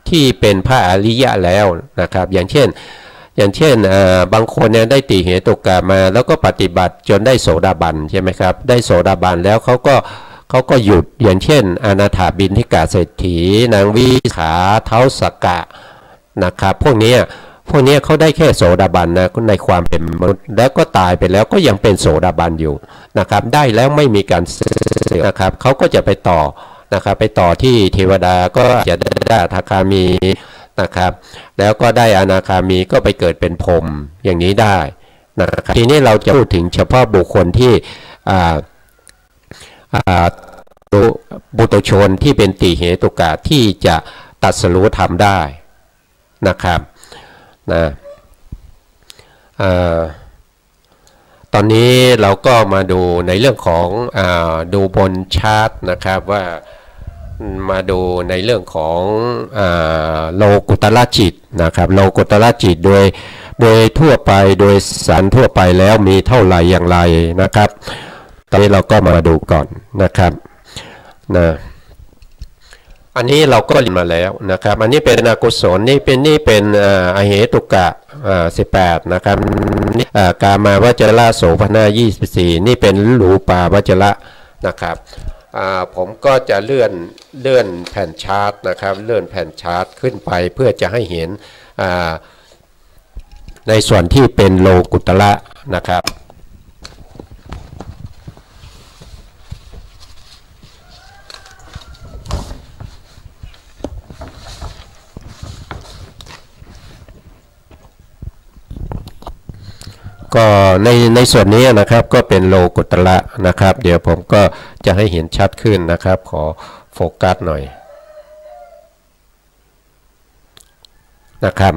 ที่เป็นพระอริยะแล้วนะครับอย่างเช่นบางคนเนี่ยได้ติเหตุกะมาแล้วก็ปฏิบัติจนได้โสดาบันใช่ไหมครับได้โสดาบันแล้วเขาก็หยุดอย่างเช่นอนาถาบิณฑิกาเศรษฐีนางวิขาเท้าสกะนะครับพวกนี้เขาได้แค่โสดาบันนะในความเป็นมนุษย์แล้วก็ตายไปแล้วก็ยังเป็นโสดาบันอยู่นะครับได้แล้วไม่มีการเสื่อมนะครับเขาก็จะไปต่อนะครับไปต่อที่เทวดาก็จะได้อนาคามีนะครับแล้วก็ได้อนาคามีก็ไปเกิดเป็นพรหมอย่างนี้ได้นะครับทีนี้เราจะพูดถึงเฉพาะบุคคลที่บุตุชนที่เป็นติเหตุกะที่จะตรัสรู้ธรรมได้นะครับตอนนี้เราก็มาดูในเรื่องของดูบนชาร์ตนะครับว่ามาดูในเรื่องของโลกุตละจิตนะครับโลกุตละจิตโดยทั่วไปโดยสารทั่วไปแล้วมีเท่าไหร่อย่างไรนะครับตอนนี้เราก็มาดูก่อนนะครับอันนี้เราก็เรียนมาแล้วนะครับอันนี้เป็นอกุศลนี่เป็นอเหตุกะ18นะครับกามาวจระโสภณ24นี่เป็นรูปาวจระนะครับผมก็จะเลื่อนแผ่นชาร์ตนะครับเลื่อนแผ่นชาร์ตขึ้นไปเพื่อจะให้เห็นในส่วนที่เป็นโลกุตละนะครับก็ในส่วนนี้นะครับก็เป็นโลกุตละนะครับเดี๋ยวผมก็จะให้เห็นชัดขึ้นนะครับขอโฟกัสหน่อยนะครับ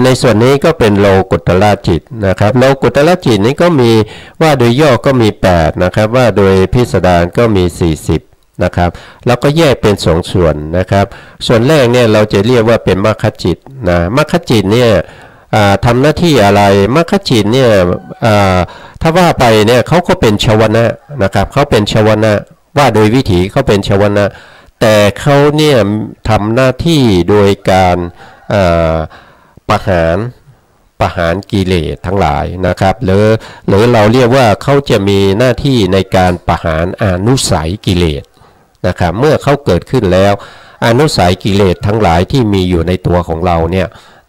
ในส่วนนี้ก็เป็นโลกุตละจิตนะครับโลกุตละจิตนี้ก็มีว่าโดยย่อก็มี8นะครับว่าโดยพิสดารก็มี40นะครับแล้วก็แยกเป็น2ส่วนนะครับส่วนแรกเนี่ยเราจะเรียกว่าเป็นมรรคจิตนะมรรคจิตเนี่ยทำหน้าที่อะไรมรรคจิตเนี่ยถ้าว่าไปเนี่ยเขาก็เป็นชวนะนะครับเขาเป็นชวนะว่าโดยวิถีเขาเป็นชวนะแต่เขาเนี่ยทำหน้าที่โดยการประหารกิเลสทั้งหลายนะครับหรือเราเรียกว่าเขาจะมีหน้าที่ในการประหารอนุสัยกิเลสนะครับเมื่อเขาเกิดขึ้นแล้วอนุสัยกิเลสทั้งหลายที่มีอยู่ในตัวของเราเนี่ย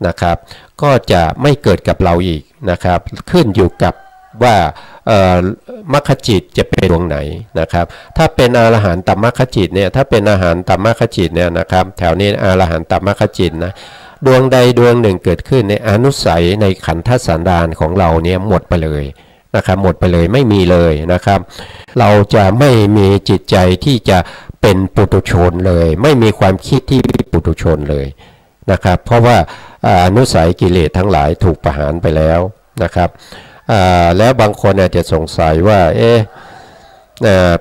นะครับก็จะไม่เกิดกับเราอีกนะครับขึ้นอยู่กับว่า มรรคจิตจะเป็นดวงไหนนะครับถ้าเป็นอรหันตมรรคจิตเนี่ยถ้าเป็นอรหันตมรรคจิตเนี่ยนะครับแถวนี้อรหันตมรรคจิตนะดวงใดดวงหนึ่งเกิดขึ้นในอนุสัยในขันธสันดานของเราเนี่ยหมดไปเลยนะครับหมดไปเลยไม่มีเลยนะครับเราจะไม่มีจิตใจที่จะเป็นปุถุชนเลยไม่มีความคิดที่ปุถุชนเลยนะครับเพราะว่าอนุสัยกิเลสทั้งหลายถูกประหารไปแล้วนะครับแล้วบางคนอาจจะสงสัยว่า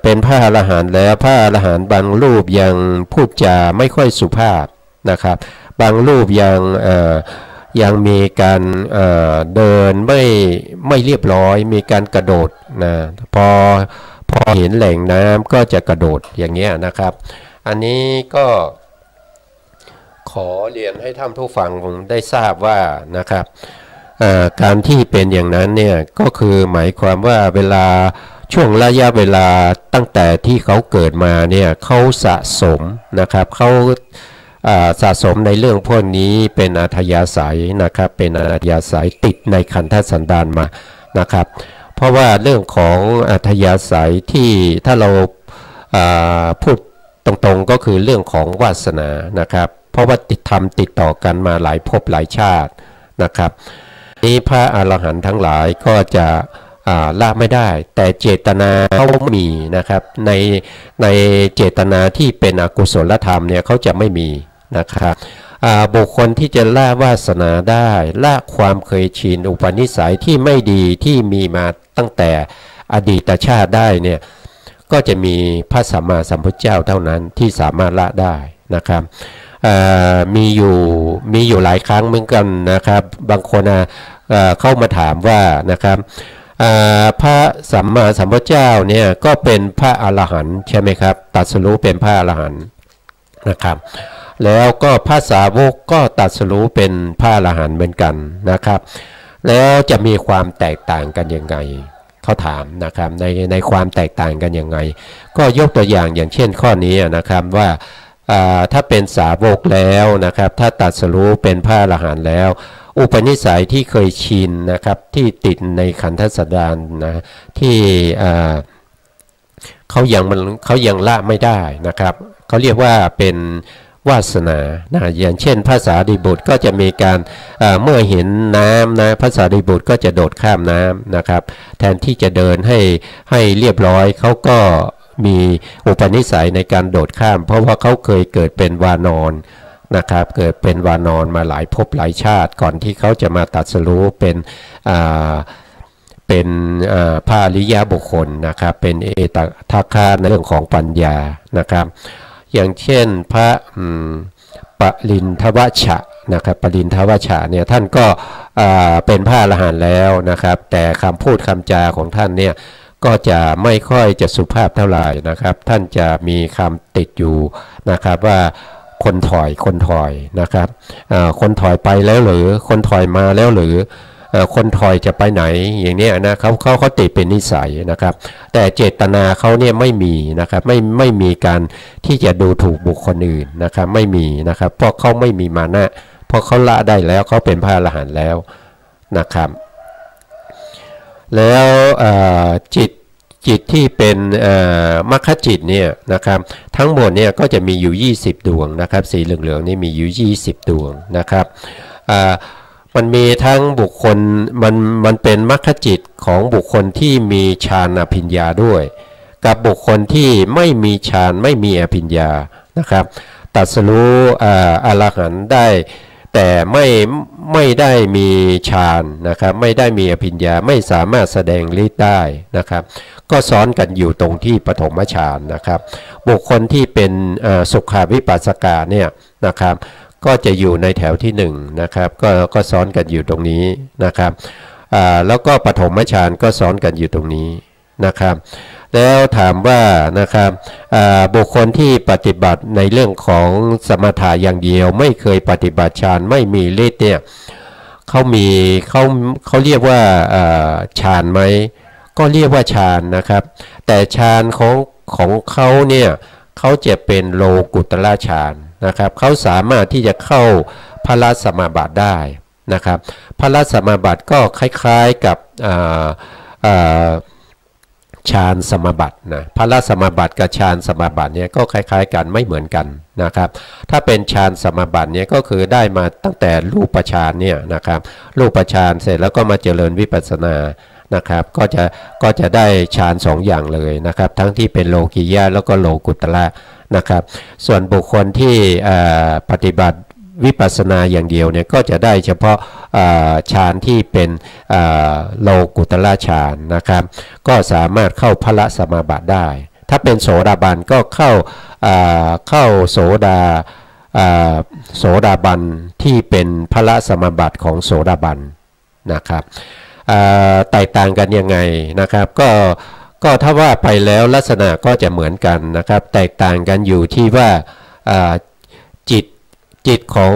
เป็นพระอรหันต์แล้วพระอรหันต์บางรูปยังพูดจาไม่ค่อยสุภาพนะครับบางรูปยังมีการเดินไม่เรียบร้อยมีการกระโดดนะพอเห็นแหล่งน้ำก็จะกระโดดอย่างเงี้ยนะครับอันนี้ก็ขอเรียนให้ท่านผู้ฟังได้ทราบว่านะครับการที่เป็นอย่างนั้นเนี่ยก็คือหมายความว่าเวลาช่วงระยะเวลาตั้งแต่ที่เขาเกิดมาเนี่ยเขาสะสมนะครับเขาสะสมในเรื่องพวกนี้เป็นอัธยาศัยนะครับเป็นอัธยาศัยติดในขันธสันดานมานะครับเพราะว่าเรื่องของอัธยาศัยที่ถ้าเราพูดตรงๆก็คือเรื่องของวาสนานะครับเพราะว่าติดต่อกันมาหลายภพหลายชาตินะครับนี้พระอรหันต์ทั้งหลายก็จะละไม่ได้แต่เจตนาเขามีนะครับในเจตนาที่เป็นอกุศลธรรมเนี่ยเขาจะไม่มีนะครับบุคคลที่จะละวาสนาได้ละความเคยชินอุปนิสัยที่ไม่ดีที่มีมาตั้งแต่อดีตชาติได้เนี่ยก็จะมีพระสัมมาสัมพุทธเจ้าเท่านั้นที่สามารถละได้นะครับมีอยู่หลายครั้งเหมือนกันนะครับบางคนเข้ามาถามว่านะครับพระสัมมาสัมพุทธเจ้าเนี่ยก็เป็นพระอรหันต์ใช่ไหมครับตรัสรู้เป็นพระอรหันต์นะครับแล้วก็พระสาวกก็ตรัสรู้เป็นพระอรหันต์เหมือนกันนะครับแล้วจะมีความแตกต่างกันยังไงเขาถามนะครับในความแตกต่างกันยังไงก็ยกตัวอย่างเช่นข้อนี้นะครับว่าถ้าเป็นสาวกแล้วนะครับถ้าตรัสรู้เป็นพระอรหันต์แล้วอุปนิสัยที่เคยชินนะครับที่ติดในขันธสันดานนะที่เขายังละไม่ได้นะครับเขาเรียกว่าเป็นวาสนานะอย่างเช่นพระสารีบุตรก็จะมีการเมื่อเห็นน้ำนะพระสารีบุตรก็จะโดดข้ามน้ำนะครับแทนที่จะเดินให้เรียบร้อยเขาก็มีอุปนิสัยในการโดดข้ามเพราะว่าเขาเคยเกิดเป็นวานอนนะครับเกิดเป็นวานอนมาหลายภพหลายชาติก่อนที่เขาจะมาตรัสรู้เป็นพระอริยบุคคลนะครับเป็นเอตทัคคะในเรื่องของปัญญานะครับอย่างเช่นพระปริณทวชะนะครับปริณทวชะเนี่ยท่านก็เป็นพระอรหันต์แล้วนะครับแต่คำพูดคำจาของท่านเนี่ยก็จะไม่ค่อยจะสุภาพเท่าไหร่นะครับท่านจะมีคำติดอยู่นะครับว่าคนถอยนะครับคนถอยไปแล้วหรือคนถอยมาแล้วหรือคนถอยจะไปไหนอย่างนี้นะเขาติดเป็นนิสัยนะครับแต่เจตนาเขาเนี่ยไม่มีนะครับไม่มีการที่จะดูถูกบุคคลอื่นนะครับไม่มีนะครับเพราะเขาไม่มีมานะเพราะเขาละได้แล้วเขาเป็นพระอรหันต์แล้วนะครับแล้วจิตที่เป็นมรรคจิตเนี่ยนะครับทั้งหมดเนี่ยก็จะมีอยู่20ดวงนะครับสีเหลืองๆนี่มีอยู่20ดวงนะครับมันมีทั้งบุคคลมันเป็นมรรคจิตของบุคคลที่มีฌานอภิญญาด้วยกับบุคคลที่ไม่มีฌานไม่มีอภิญญานะครับตรัสรู้อรหันต์ได้แต่ไม่ได้มีฌานนะครับไม่ได้มีอภิญญาไม่สามารถแสดงฤทธิ์ได้นะครับก็ซ้อนกันอยู่ตรงที่ปฐมฌานนะครับบุคคลที่เป็นสุขาวิปัสสกาเนี่ยนะครับก็จะอยู่ในแถวที่1นะครับก็ซ้อนกันอยู่ตรงนี้นะครับแล้วก็ปฐมฌานก็ซ้อนกันอยู่ตรงนี้นะครับแล้วถามว่านะครับบุคคลที่ปฏิบัติในเรื่องของสมถะอย่างเดียวไม่เคยปฏิบัติฌานไม่มีฤทธิ์เนี่ยเขาเรียกว่าฌานไหมก็เรียกว่าฌานนะครับแต่ฌานของเขาเนี่ยเขาจะเป็นโลกุตระฌานนะครับเขาสามารถที่จะเข้าพระสมาบัติได้นะครับพระสมาบัติก็คล้ายๆกับ ฌานสมาบัตินะพละสมาบัติกับฌานสมาบัติเนี่ยก็คล้ายๆกันไม่เหมือนกันนะครับถ้าเป็นฌานสมาบัติเนี่ยก็คือได้มาตั้งแต่รูปฌานเนี่ยนะครับรูปฌานเสร็จแล้วก็มาเจริญวิปัสสนานะครับก็จะได้ฌาน2อย่างเลยนะครับทั้งที่เป็นโลกิยะแล้วก็โลกุตระนะครับส่วนบุคคลที่ปฏิบัติวิปัสสนาอย่างเดียวเนี่ยก็จะได้เฉพาะฌานที่เป็นโลกุตระฌานนะครับก็สามารถเข้าพละสมาบัติได้ถ้าเป็นโสดาบันก็เข้าโสดาบันที่เป็นพละสมาบัติของโสดาบันนะครับแตกต่างกันยังไงนะครับก็ถ้าว่าไปแล้วลักษณะก็จะเหมือนกันนะครับแตกต่างกันอยู่ที่ว่าจิตของ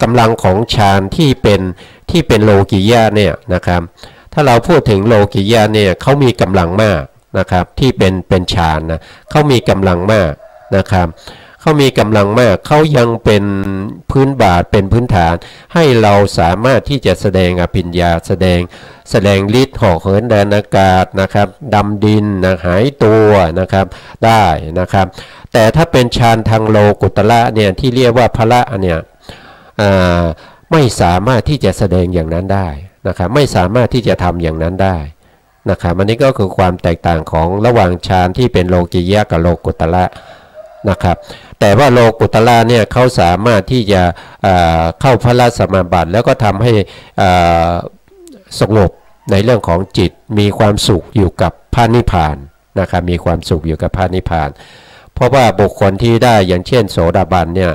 กำลังของฌานที่เป็นโลกิยะเนี่ยนะครับถ้าเราพูดถึงโลกิยะเนี่ยเขามีกำลังมากนะครับที่เป็นฌานนะเขามีกำลังมากนะครับเขามีกำลังมากเขายังเป็นพื้นบาทเป็นพื้นฐานให้เราสามารถที่จะแสดงอภิญญาแสดงฤทธิ์เหาะเหินแดนอากาศนะครับดำดินนะหายตัวนะครับได้นะครับแต่ถ้าเป็นฌานทางโลกุตระเนี่ยที่เรียกว่าพละเนี่ยไม่สามารถที่จะแสดงอย่างนั้นได้นะครับไม่สามารถที่จะทำอย่างนั้นได้นะครับอันนี้ก็คือความแตกต่างของระหว่างฌานที่เป็นโลกิยะกับโลกุตระนะครับแต่ว่าโลกุตระเนี่ยเขาสามารถที่จะเข้าพละสมาบัติแล้วก็ทำให้สงบในเรื่องของจิตมีความสุขอยู่กับพระนิพพานนะครับมีความสุขอยู่กับพระนิพพานเพราะว่าบุคคลที่ได้อย่างเช่นโสดาบันเนี่ย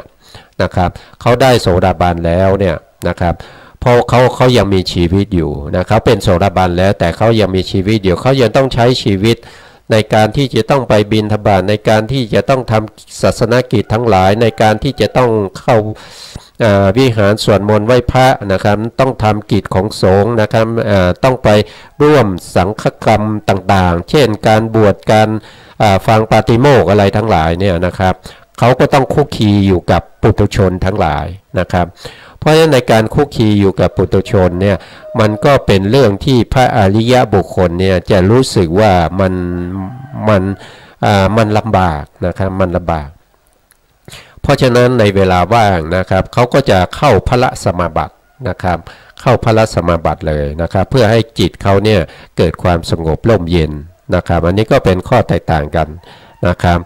นะครับเขาได้โสดาบันแล้วเนี่ยนะครับเพราะเขายังมีชีวิตอยู่นะเขาเป็นโสดาบันแล้วแต่เขายังมีชีวิตอยู่เขายังต้องใช้ชีวิตในการที่จะต้องไปบิณฑบาตในการที่จะต้องทำศาสนกิจทั้งหลายในการที่จะต้องเข้าวิหารสวดมนต์ไหว้พระนะครับต้องทำกิจของสงฆ์นะครับต้องไปร่วมสังฆกรรมต่างๆเช่นการบวชการฟังปาติโมกข์อะไรทั้งหลายเนี่ยนะครับเขาก็ต้องคุกคีอยู่กับปุถุชนทั้งหลายนะครับเพราะฉะนั้นในการคุกคีอยู่กับปุถุชนเนี่ยมันก็เป็นเรื่องที่พระอริยบุคคลเนี่ยจะรู้สึกว่ามันลำบากนะครับมันลำบากเพราะฉะนั้นในเวลาว่างนะครับเขาก็จะเข้าพละสมาบัตินะครับเข้าพละสมาบัติเลยนะครับเพื่อให้จิตเขาเนี่ยเกิดความสงบร่มเย็นนะครับอันนี้ก็เป็นข้อแตกต่างกันนะครับ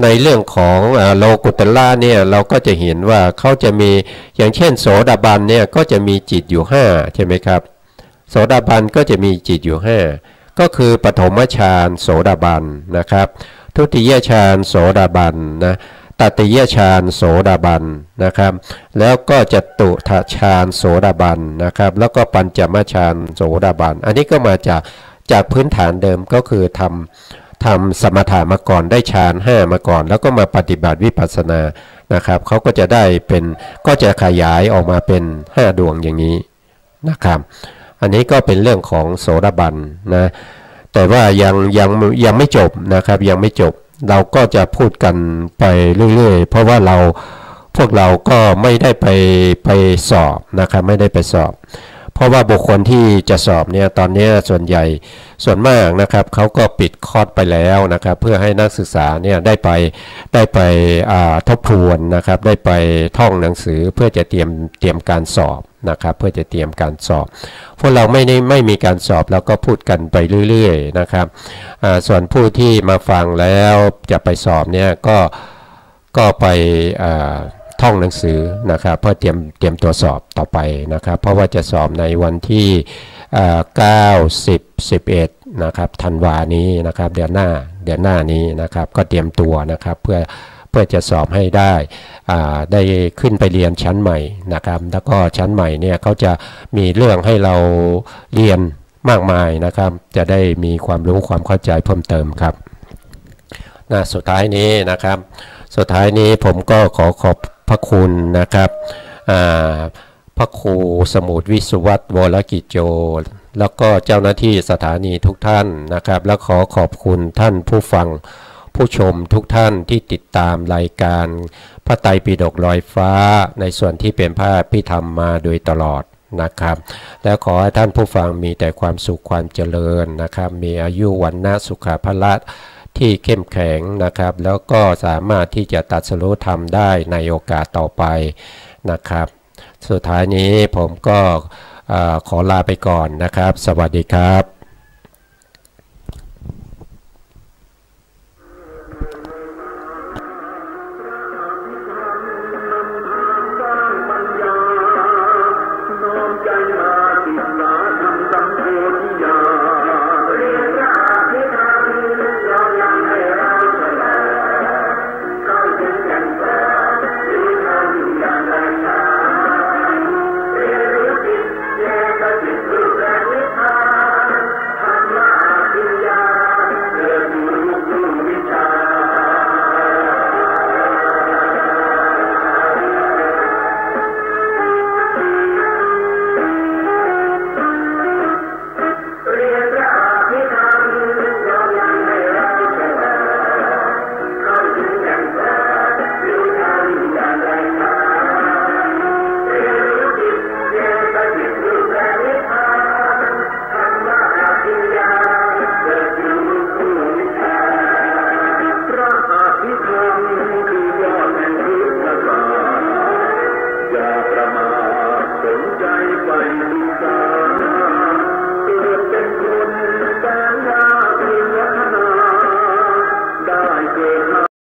ในเรื่องของโลกุตระเนี่ยเราก็จะเห็นว่าเขาจะมีอย่างเช่นโสดาบันเนี่ยก็จะมีจิตอยู่5ใช่ไหมครับโสดาบันก็จะมีจิตอยู่5ก็คือปฐมฌานโสดาบันนะครับทุติยฌานโสดาบันนะตติยฌานโสดาบันนะครับแล้วก็จตุถฌานโสดาบันนะครับแล้วก็ปัญจมฌานโสดาบันอันนี้ก็มาจากพื้นฐานเดิมก็คือทำสมถะมาก่อนได้ฌาน5มาก่อนแล้วก็มาปฏิบัติวิปัสสนานะครับเขาก็จะได้เป็นก็จะขยายออกมาเป็น5ดวงอย่างนี้นะครับอันนี้ก็เป็นเรื่องของโสดาบันนะแต่ว่ายังไม่จบนะครับยังไม่จบเราก็จะพูดกันไปเรื่อยๆเพราะว่าพวกเราก็ไม่ได้ไปสอบนะครับไม่ได้ไปสอบเพราะว่าบุคคลที่จะสอบเนี่ยตอนนี้ส่วนมากนะครับเขาก็ปิดคอร์สไปแล้วนะครับเพื่อให้นักศึกษาเนี่ยได้ไปทบทวนนะครับได้ไปท่องหนังสือเพื่อจะเตรียมการสอบนะครับเพื่อจะเตรียมการสอบพวกเราไม่มีการสอบแล้วก็พูดกันไปเรื่อยๆนะครับส่วนผู้ที่มาฟังแล้วจะไปสอบเนี่ยก็ไปท่องหนังสือนะครับเพื่อเตรียมตัวสอบต่อไปนะครับเพราะว่าจะสอบในวันที่9 10 11นะครับธันวานี้นะครับเดือนหน้านี้นะครับก็เตรียมตัวนะครับเพื่อจะสอบให้ได้ขึ้นไปเรียนชั้นใหม่นะครับแล้วก็ชั้นใหม่เนี่ยเขาจะมีเรื่องให้เราเรียนมากมายนะครับจะได้มีความรู้ความเข้าใจเพิ่มเติมครับสุดท้ายนี้นะครับสุดท้ายนี้ผมก็ขอบพระคุณนะครับพระครูสมุทรวิสุวัตรวรกิจโจแล้วก็เจ้าหน้าที่สถานีทุกท่านนะครับและขอบคุณท่านผู้ฟังผู้ชมทุกท่านที่ติดตามรายการพระไตรปิฎกลอยฟ้าในส่วนที่เป็นพระพิธรรมมาโดยตลอด นะครับและขอให้ท่านผู้ฟังมีแต่ความสุขความเจริญนะครับมีอายุวรรณะสุขภาละที่เข้มแข็งนะครับแล้วก็สามารถที่จะตรัสรู้ธรรมได้ในโอกาสต่อไปนะครับสุดท้ายนี้ผมก็ขอลาไปก่อนนะครับสวัสดีครับ